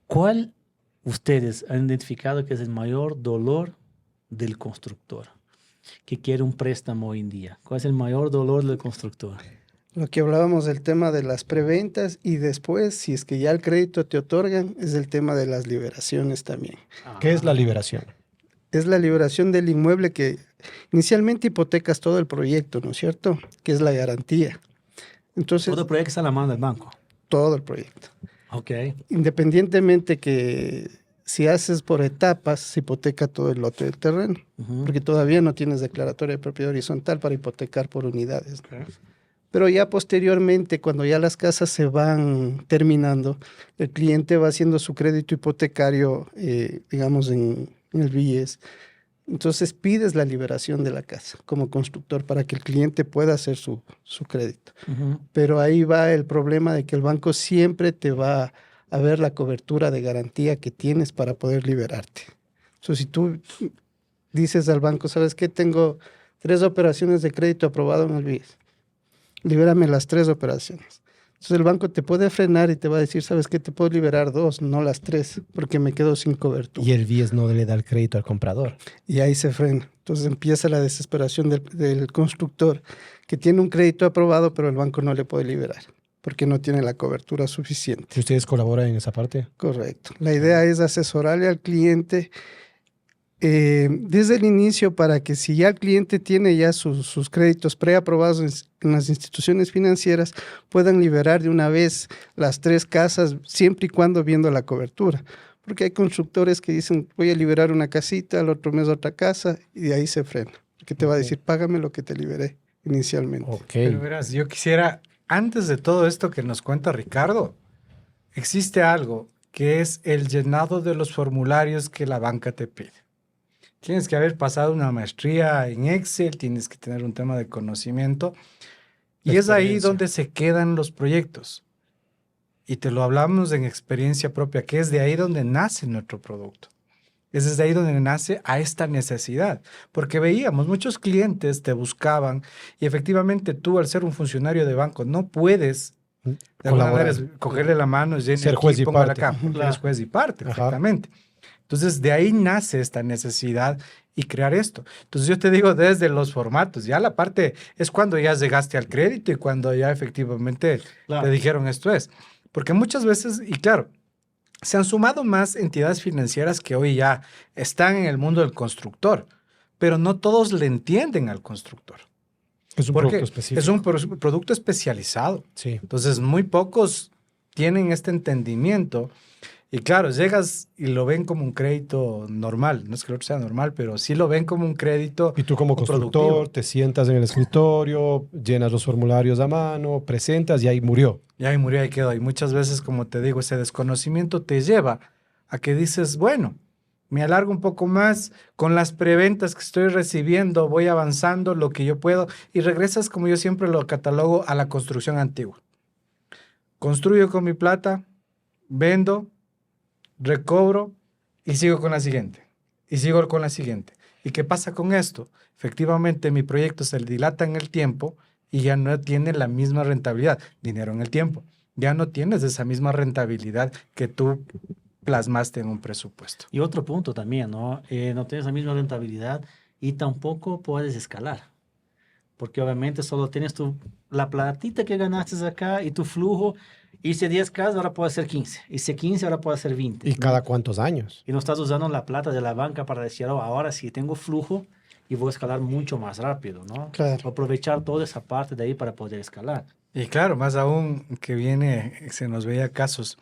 ¿Cuál ustedes han identificado que es el mayor dolor del constructor que quiere un préstamo hoy en día? ¿Cuál es el mayor dolor del constructor? Lo que hablábamos del tema de las preventas y después, si es que ya el crédito te otorgan, es el tema de las liberaciones también. ¿Qué es la liberación? Es la liberación del inmueble que inicialmente hipotecas todo el proyecto, ¿no es cierto? Que es la garantía. Entonces, Todo proyecto está a la mano del banco. todo el proyecto. Ok. Independientemente que si haces por etapas, se hipoteca todo el lote del terreno, Ujú. porque todavía no tienes declaratoria de propiedad horizontal para hipotecar por unidades, ¿no? Ok. Pero ya posteriormente, cuando ya las casas se van terminando, el cliente va haciendo su crédito hipotecario, digamos, en el BIES. Entonces pides la liberación de la casa como constructor para que el cliente pueda hacer su crédito. Ujú. Pero ahí va el problema de que el banco siempre te va a ver la cobertura de garantía que tienes para poder liberarte. Entonces, si tú dices al banco, ¿sabes qué? Tengo 3 operaciones de crédito aprobado en el BIES. Libérame las 3 operaciones. Entonces el banco te puede frenar y te va a decir, ¿sabes qué? Te puedo liberar 2, no las 3, porque me quedo sin cobertura. Y el BIES no le da el crédito al comprador. Y ahí se frena. Entonces empieza la desesperación del constructor que tiene un crédito aprobado, pero el banco no le puede liberar porque no tiene la cobertura suficiente. ¿Y ustedes colaboran en esa parte? Correcto. La idea es asesorarle al cliente desde el inicio para que si ya el cliente tiene ya sus créditos preaprobados en las instituciones financieras, puedan liberar de una vez las 3 casas, siempre y cuando viendo la cobertura. Porque hay constructores que dicen, voy a liberar una casita, al otro mes otra casa, y de ahí se frena. Porque te va a decir, págame lo que te liberé inicialmente. Ok. Pero verás, yo quisiera, antes de todo esto que nos cuenta Ricardo, existe algo que es el llenado de los formularios que la banca te pide. Tienes que haber pasado una maestría en Excel, tienes que tener un tema de conocimiento. Y es ahí Experiencia. donde se quedan los proyectos. Y te lo hablamos en experiencia propia, que es de ahí donde nace nuestro producto. Es desde ahí donde nace a esta necesidad. Porque veíamos, muchos clientes te buscaban y efectivamente tú, al ser un funcionario de banco, no puedes de alguna Colaborar. manera cogerle la mano, llene Ser aquí, juez y póngala parte. acá, porque eres juez y parte, Ajá. exactamente. Entonces, de ahí nace esta necesidad y crear esto. Entonces, yo te digo desde los formatos, ya la parte es cuando ya llegaste al crédito y cuando ya efectivamente Claro. te dijeron esto es. Porque muchas veces, y claro, se han sumado más entidades financieras que hoy ya están en el mundo del constructor, pero no todos le entienden al constructor. Es un Porque producto específico. es un producto especializado. Sí. Entonces, muy pocos tienen este entendimiento. Y claro, llegas y lo ven como un crédito normal. No es que el otro sea normal, pero sí lo ven como un crédito Y tú como constructor productivo. te sientas en el escritorio, llenas los formularios a mano, presentas y ahí murió. Y ahí murió, ahí quedó. Y muchas veces, como te digo, ese desconocimiento te lleva a que dices, bueno, me alargo un poco más con las preventas que estoy recibiendo, voy avanzando lo que yo puedo y regresas, como yo siempre lo catalogo, a la construcción antigua. Construyo con mi plata, vendo, recobro y sigo con la siguiente. Y sigo con la siguiente. ¿Y qué pasa con esto? Efectivamente, mi proyecto se dilata en el tiempo y ya no tiene la misma rentabilidad. Dinero en el tiempo. Ya no tienes esa misma rentabilidad que tú plasmaste en un presupuesto. Y otro punto también, ¿no? No tienes la misma rentabilidad y tampoco puedes escalar. Porque obviamente solo tienes la platita que ganaste acá y tu flujo. Hice 10 casas, ahora puede ser 15. Hice 15, ahora puede ser 20. ¿Y cada cuántos años? Y no estás usando la plata de la banca para decir, oh, ahora sí tengo flujo y voy a escalar mucho más rápido, ¿no? Claro. Aprovechar toda esa parte de ahí para poder escalar. Y claro, más aún que viene, se nos veía casos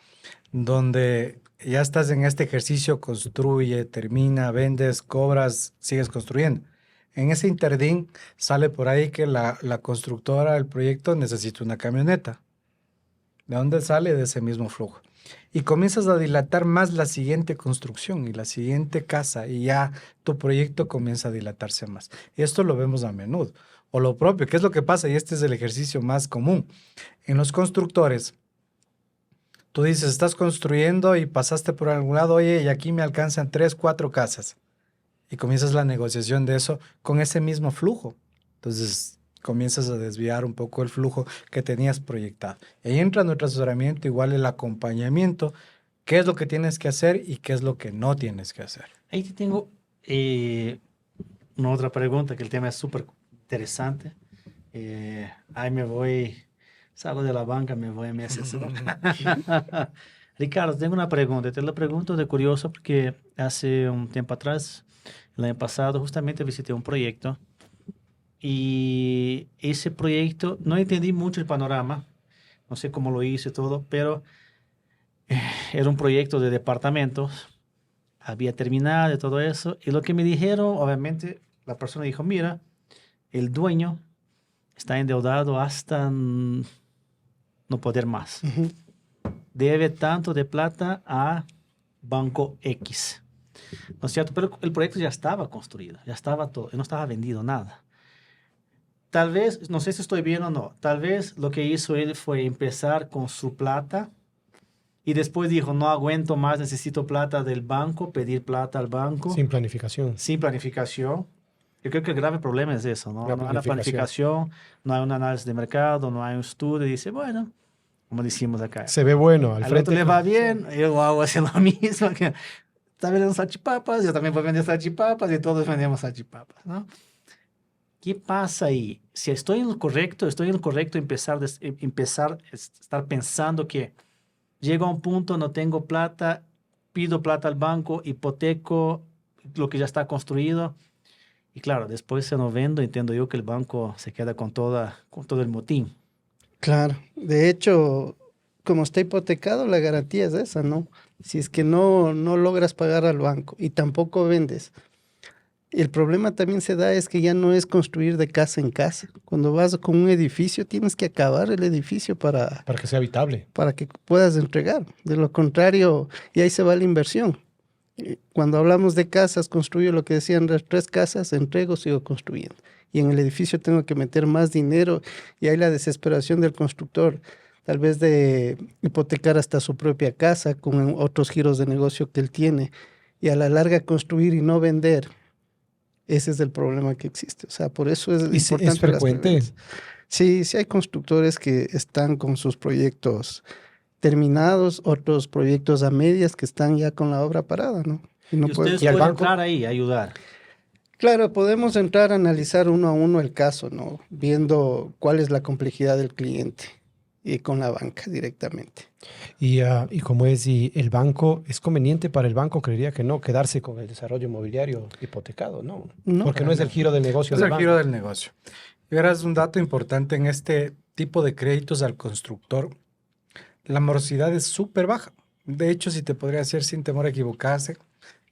donde ya estás en este ejercicio, construye, termina, vendes, cobras, sigues construyendo. En ese interdín sale por ahí que la constructora, el proyecto necesita una camioneta. ¿De dónde sale? De ese mismo flujo. Y comienzas a dilatar más la siguiente construcción y la siguiente casa y ya tu proyecto comienza a dilatarse más. Y esto lo vemos a menudo. O lo propio, ¿qué es lo que pasa? Y este es el ejercicio más común. En los constructores, tú dices, estás construyendo y pasaste por algún lado, oye, y aquí me alcanzan 3, 4 casas. Y comienzas la negociación de eso con ese mismo flujo. Entonces comienzas a desviar un poco el flujo que tenías proyectado. Y ahí entra nuestro asesoramiento, igual el acompañamiento, qué es lo que tienes que hacer y qué es lo que no tienes que hacer. Ahí te tengo una otra pregunta, que el tema es súper interesante. Ahí me voy, salgo de la banca, me voy a mi asesor. Ricardo, tengo una pregunta. Te la pregunto de curioso porque hace un tiempo atrás, el año pasado, justamente visité un proyecto y ese proyecto, no entendí mucho el panorama, no sé cómo lo hice todo, pero era un proyecto de departamentos, había terminado y todo eso, y lo que me dijeron, obviamente, la persona dijo, mira, el dueño está endeudado hasta no poder más. Ujú. Debe tanto de plata a Banco X. ¿No es cierto? Pero el proyecto ya estaba construido, ya estaba todo, no estaba vendido nada. Tal vez, no sé si estoy bien o no, tal vez lo que hizo él fue empezar con su plata y después dijo, no aguento más, necesito plata del banco, pedir plata al banco. Sin planificación. Sin planificación. Yo creo que el grave problema es eso, ¿no? La No hay una planificación, no hay un análisis de mercado, no hay un estudio y dice, bueno, como decimos acá. Se ve bueno al Al frente. otro le va bien, yo hago así lo mismo. Que está vendiendo salchipapas, yo también puedo vender salchipapas y todos vendemos salchipapas, ¿no? ¿Qué pasa ahí? Si estoy en lo correcto, empezar a estar pensando que llego a un punto, no tengo plata, pido plata al banco, hipoteco lo que ya está construido. Y claro, después se no vendo, entiendo yo que el banco se queda con todo el motín. Claro. De hecho, como está hipotecado, la garantía es esa, ¿no? Si es que no logras pagar al banco y tampoco vendes. El problema también se da es que ya no es construir de casa en casa. Cuando vas con un edificio, tienes que acabar el edificio para Para que sea habitable. que puedas entregar. De lo contrario, y ahí se va la inversión. Cuando hablamos de casas, construyo lo que decían, 3 casas, entrego, sigo construyendo. Y en el edificio tengo que meter más dinero y hay la desesperación del constructor, tal vez de hipotecar hasta su propia casa con otros giros de negocio que él tiene y a la larga construir y no vender. Ese es el problema que existe. O sea, por eso es ¿Y importante. es frecuente? Sí, sí hay constructores que están con sus proyectos terminados, otros proyectos a medias que están ya con la obra parada, ¿no? Y no Y ustedes ¿Y al pueden banco? entrar ahí, ayudar. Claro, podemos entrar a analizar uno a uno el caso, ¿no? Viendo cuál es la complejidad del cliente y con la banca directamente. Y como es, y el banco, ¿es conveniente para el banco, creería que no, quedarse con el desarrollo inmobiliario hipotecado? No, No, porque no es el giro del negocio Es del el banco. giro del negocio. Y verás un dato importante en este tipo de créditos al constructor. La morosidad es súper baja. De hecho, si te podría decir sin temor a equivocarse,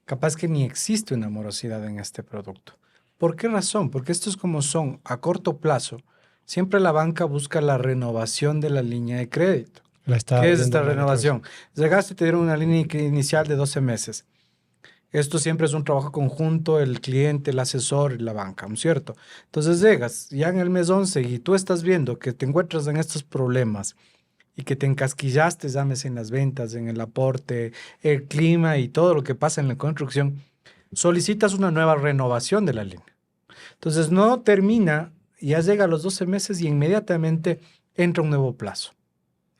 capaz que ni existe una morosidad en este producto. ¿Por qué razón? Porque estos como son a corto plazo, siempre la banca busca la renovación de la línea de crédito. La está ¿Qué es viendo esta una y otra renovación? Llegaste y te dieron una línea inicial de 12 meses. Esto siempre es un trabajo conjunto, el cliente, el asesor y la banca, ¿no es cierto? Entonces llegas ya en el mes 11 y tú estás viendo que te encuentras en estos problemas y que te encasquillaste, llámese en las ventas, en el aporte, el clima y todo lo que pasa en la construcción, solicitas una nueva renovación de la línea. Entonces no termina, ya llega a los 12 meses y inmediatamente entra un nuevo plazo.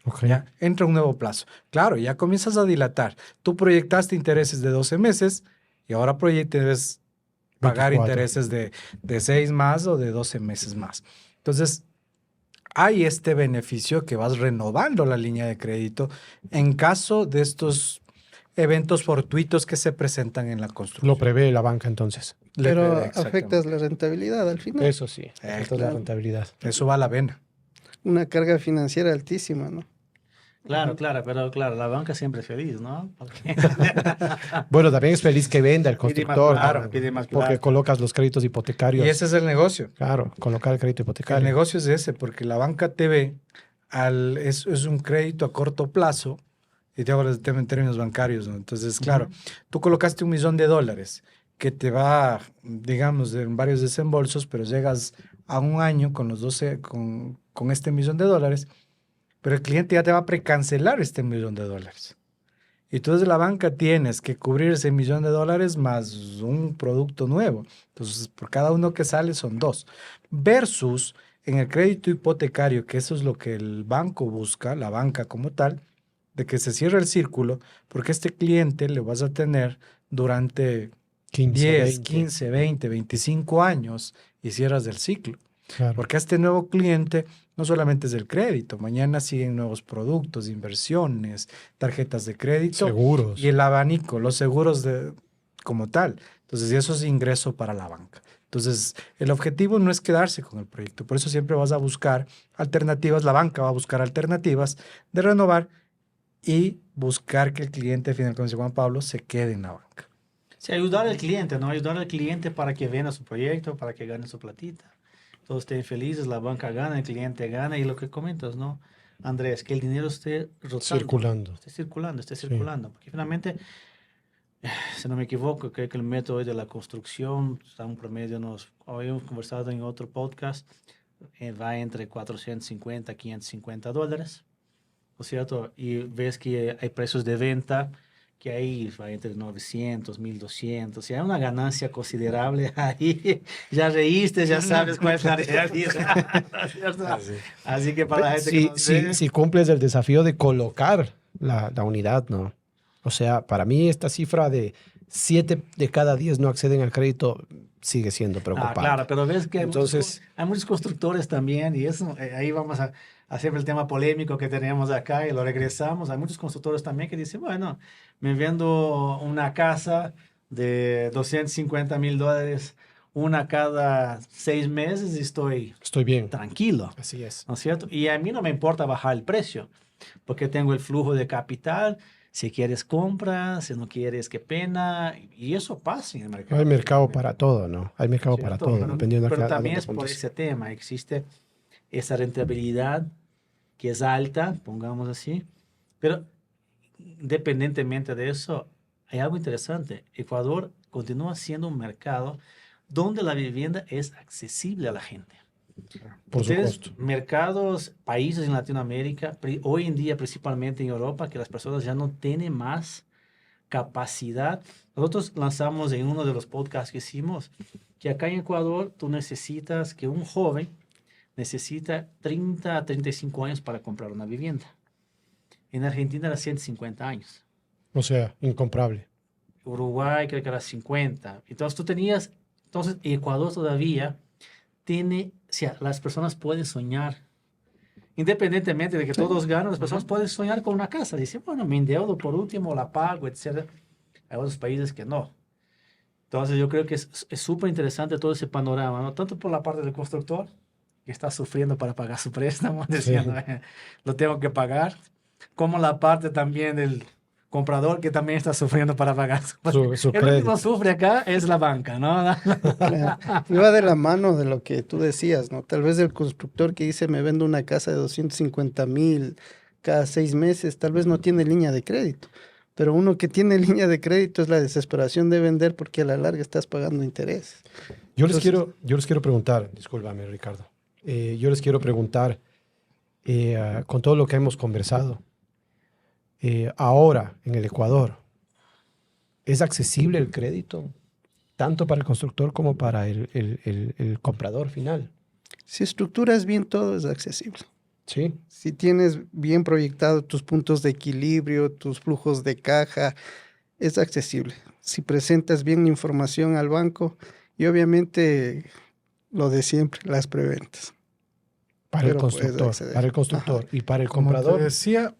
Ok. ¿Ya? Entra un nuevo plazo. Claro, ya comienzas a dilatar. Tú proyectaste intereses de 12 meses y ahora proyectas pagar 24. intereses de 6 más o de 12 meses más. Entonces, hay este beneficio que vas renovando la línea de crédito en caso de estos eventos fortuitos que se presentan en la construcción. Lo prevé la banca entonces. Pero Exactamente. afectas la rentabilidad al final. Eso sí, esta es la claro. rentabilidad. Eso va a la vena. Una carga financiera altísima, ¿no? Claro, claro, pero claro, la banca siempre es feliz, ¿no? Porque Bueno, también es feliz que venda el Pide más constructor, plata, ¿no? pide más Porque plata. colocas los créditos hipotecarios. Y ese es el negocio. Claro, colocar el crédito El hipotecario. negocio es ese, porque la banca te ve, es un crédito a corto plazo, y te hablo del tema en términos bancarios, ¿no? Entonces, claro, tú colocaste $1.000.000 que te va, digamos, en varios desembolsos, pero llegas a un año con los 12, con este $1.000.000, pero el cliente ya te va a precancelar este $1.000.000. Y tú desde la banca tienes que cubrir ese $1.000.000 más un producto nuevo. Entonces, por cada uno que sale son 2. Versus en el crédito hipotecario, que eso es lo que el banco busca, la banca como tal, de que se cierre el círculo, porque este cliente le vas a tener durante 15, 10, 20. 15, 20, 25 años y cierras el ciclo. Claro. Porque a este nuevo cliente no solamente es el crédito, mañana siguen nuevos productos, inversiones, tarjetas de crédito Seguros. y el abanico, los seguros como tal. Entonces, y eso es ingreso para la banca. Entonces, el objetivo no es quedarse con el proyecto, por eso siempre vas a buscar alternativas, la banca va a buscar alternativas de renovar y buscar que el cliente, al final, como dice Juan Pablo, se quede en la banca. Sí, ayudar al cliente, ¿no? Ayudar al cliente para que venda su proyecto, para que gane su platita. Todos estén felices, la banca gana, el cliente gana y lo que comentas, ¿no? Andrés, que el dinero esté rotando. Circulando. Esté Sí. circulando. Porque finalmente, si no me equivoco, creo que el método de la construcción está un promedio, habíamos conversado en otro podcast, va entre 450 a $550, ¿no es cierto? Y ves que hay precios de venta que ahí va entre 900, 1200, y hay una ganancia considerable ahí. Ya reíste, ya sabes cuál es la realidad, ¿no es cierto? Así que para la gente que nos ve, Si cumples el desafío de colocar la unidad, ¿no? O sea, para mí esta cifra de 7 de cada 10 no acceden al crédito sigue siendo preocupante. claro, pero ves que Entonces, hay muchos constructores también, y eso, ahí vamos a siempre el tema polémico que tenemos acá y lo regresamos. Hay muchos constructores también que dicen, bueno, me vendo una casa de $250,000, una cada 6 meses y estoy estoy bien. tranquilo, Así es. ¿no es cierto? Y a mí no me importa bajar el precio, porque tengo el flujo de capital. Si quieres, compra, si no quieres, qué pena. Y eso pasa en el mercado. Hay mercado para todo, ¿no? Hay mercado para ¿Cierto? todo, Pero, dependiendo pero a también dónde es por apuntes. ese tema. Existe esa rentabilidad que es alta, pongamos así. Pero independientemente de eso, hay algo interesante. Ecuador continúa siendo un mercado donde la vivienda es accesible a la gente. Por Ustedes, supuesto. mercados, países en Latinoamérica, hoy en día principalmente en Europa, que las personas ya no tienen más capacidad. Nosotros lanzamos en uno de los podcasts que hicimos que acá en Ecuador tú necesitas que un joven necesita 30 a 35 años para comprar una vivienda. En Argentina era 150 años. O sea, incomparable. Uruguay creo que era 50. Entonces tú tenías, entonces Ecuador todavía tiene, o sea, las personas pueden soñar. Independientemente de que todos ganan, las personas pueden soñar con una casa. Dicen, bueno, me endeudo por último, la pago, etc. Hay otros países que no. Entonces yo creo que es súper interesante todo ese panorama, ¿no? Tanto por la parte del constructor, que está sufriendo para pagar su préstamo, diciendo, lo tengo que pagar, como la parte también del comprador, que también está sufriendo para pagar su El único que crédito. no sufre acá es la banca, ¿no? Claro. Y va de la mano de lo que tú decías, ¿no? Tal vez el constructor que dice me vendo una casa de 250,000 cada 6 meses, tal vez no tiene línea de crédito. Pero uno que tiene línea de crédito es la desesperación de vender porque a la larga estás pagando intereses. Yo les Entonces- quiero preguntar, discúlpame, Ricardo. Yo les quiero preguntar, con todo lo que hemos conversado, ahora en el Ecuador, ¿es accesible el crédito? Tanto para el constructor como para el comprador final. Si estructuras bien, todo es accesible. Sí. Si tienes bien proyectado tus puntos de equilibrio, tus flujos de caja, es accesible. Si presentas bien la información al banco, Y obviamente lo de siempre, las preventas. Para el Pero puedes constructor, acceder. para el constructor. Ajá. Y para el Como comprador, te decía,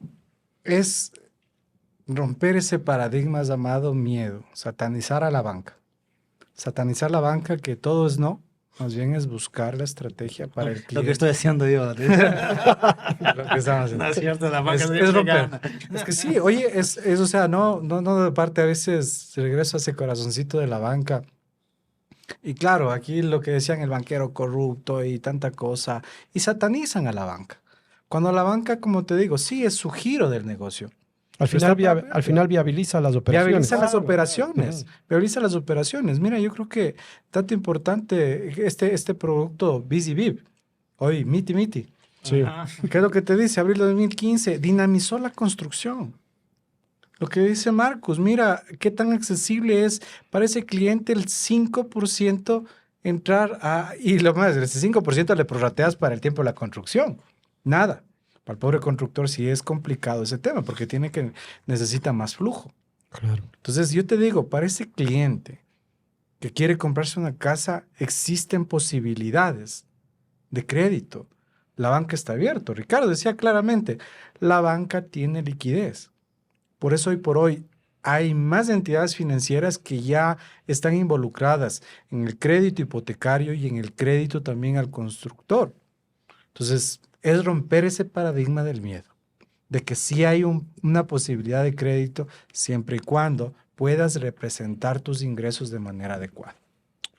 es romper ese paradigma llamado miedo, satanizar a la banca. Satanizar la banca, que todo es no, más bien es buscar la estrategia para el cliente. Lo que estoy haciendo yo. Lo que estamos haciendo. No es cierto, la banca Es siempre romper. gana. Es que sí, oye, o sea, no de parte, a veces regreso a ese corazoncito de la banca. Y claro, aquí lo que decían el banquero corrupto y tanta cosa, y satanizan a la banca. Cuando la banca, como te digo, sí es su giro del negocio. al Pero final, está para- al final viabiliza las operaciones. Viabiliza las Claro. operaciones, viabiliza las operaciones. Mira, yo creo que tanto importante este producto BusyBip, hoy Miti Miti, Sí. Ajá. ¿qué es lo que te dice? Abril de 2015, dinamizó la construcción. Lo que dice Marcus, mira, qué tan accesible es para ese cliente el 5% entrar a... Y lo más, ese 5% le prorrateas para el tiempo de la construcción. Nada. Para el pobre constructor sí es complicado ese tema porque necesita más flujo. Claro. Entonces yo te digo, para ese cliente que quiere comprarse una casa, existen posibilidades de crédito. La banca está abierta. Ricardo decía claramente, la banca tiene liquidez. Por eso hoy por hoy hay más entidades financieras que ya están involucradas en el crédito hipotecario y en el crédito también al constructor. Entonces, es romper ese paradigma del miedo, de que sí hay una posibilidad de crédito siempre y cuando puedas representar tus ingresos de manera adecuada.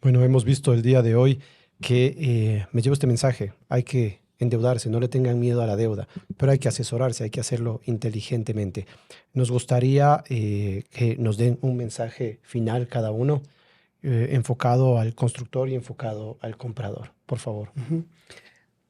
Bueno, hemos visto el día de hoy que me llevo este mensaje. Hay que endeudarse, no le tengan miedo a la deuda, pero hay que asesorarse, hay que hacerlo inteligentemente. Nos gustaría que nos den un mensaje final cada uno, enfocado al constructor y enfocado al comprador, por favor. Ujú.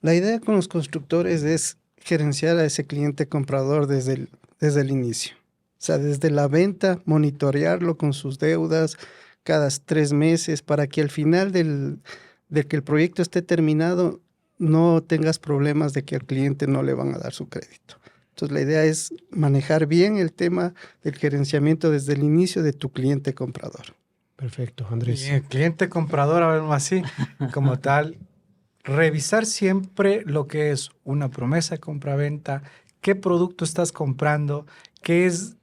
La idea con los constructores es gerenciar a ese cliente comprador desde el inicio. O sea, desde la venta, monitorearlo con sus deudas cada 3 meses para que al final de que el proyecto esté terminado no tengas problemas de que al cliente no le van a dar su crédito. Entonces la idea es manejar bien el tema del gerenciamiento desde el inicio de tu cliente comprador. Perfecto, Andrés. Y el cliente comprador, a ver, así, como tal, revisar siempre lo que es una promesa de compra-venta, qué producto estás comprando, qué es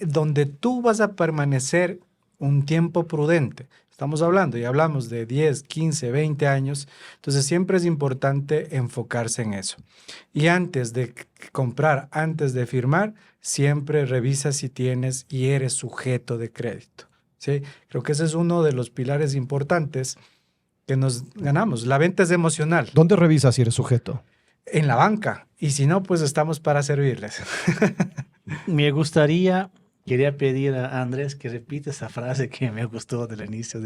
donde tú vas a permanecer un tiempo prudente. Estamos hablando y hablamos de 10, 15, 20 años, entonces siempre es importante enfocarse en eso. Y antes de comprar, antes de firmar, siempre revisa si tienes y eres sujeto de crédito, ¿sí? Creo que ese es uno de los pilares importantes que nos ganamos. La venta es emocional. ¿Dónde revisas si eres sujeto? En la banca. Y si no, pues estamos para servirles. Me quería pedir a Andrés que repita esa frase que me gustó del inicio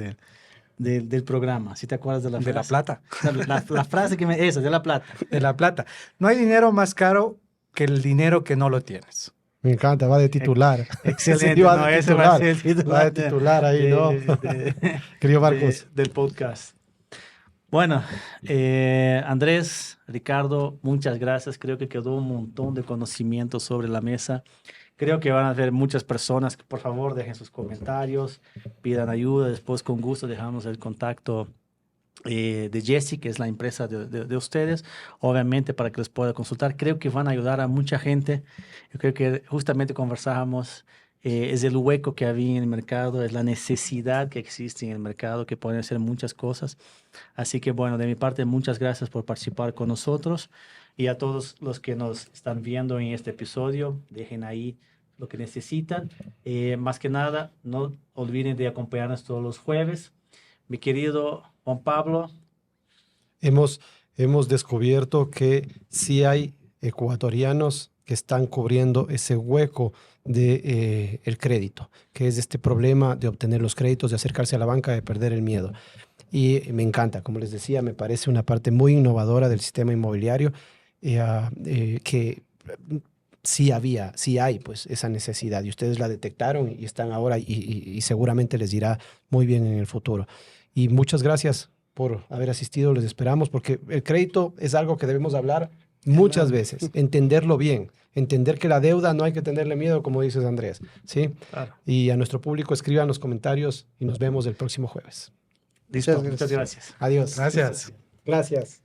del programa. ¿Sí te acuerdas de la frase? De la plata. La frase esa, de la plata. De la plata. No hay dinero más caro que el dinero que no lo tienes. Me encanta, va de titular. Excelente. Sí, va No, de ese va a titular. ser el titular, Va de titular ahí, ¿no? Querido Marcos. del podcast. Bueno, Andrés, Ricardo, muchas gracias. Creo que quedó un montón de conocimiento sobre la mesa. Creo que van a haber muchas personas que por favor dejen sus comentarios, pidan ayuda. Después con gusto dejamos el contacto de Jesse, que es la empresa de ustedes, obviamente para que les pueda consultar. Creo que van a ayudar a mucha gente. Yo creo que justamente conversamos, es el hueco que había en el mercado, es la necesidad que existe en el mercado, que pueden hacer muchas cosas. Así que bueno, de mi parte, muchas gracias por participar con nosotros. Y a todos los que nos están viendo en este episodio, dejen ahí lo que necesitan. Más que nada, no olviden de acompañarnos todos los jueves. Mi querido Juan Pablo. Hemos descubierto que sí hay ecuatorianos que están cubriendo ese hueco de el crédito, que es este problema de obtener los créditos, de acercarse a la banca, de perder el miedo. Y me encanta, como les decía, me parece una parte muy innovadora del sistema inmobiliario que sí hay pues esa necesidad y ustedes la detectaron y están ahora y seguramente les irá muy bien en el futuro. Y muchas gracias por haber asistido, les esperamos porque el crédito es algo que debemos hablar muchas veces, entenderlo bien, entender que la deuda no hay que tenerle miedo, como dices Andrés, ¿sí? Claro. Y a nuestro público escriban los comentarios y nos vemos el próximo jueves. Listo, Muchas muchas gracias. Adiós. Gracias. Gracias.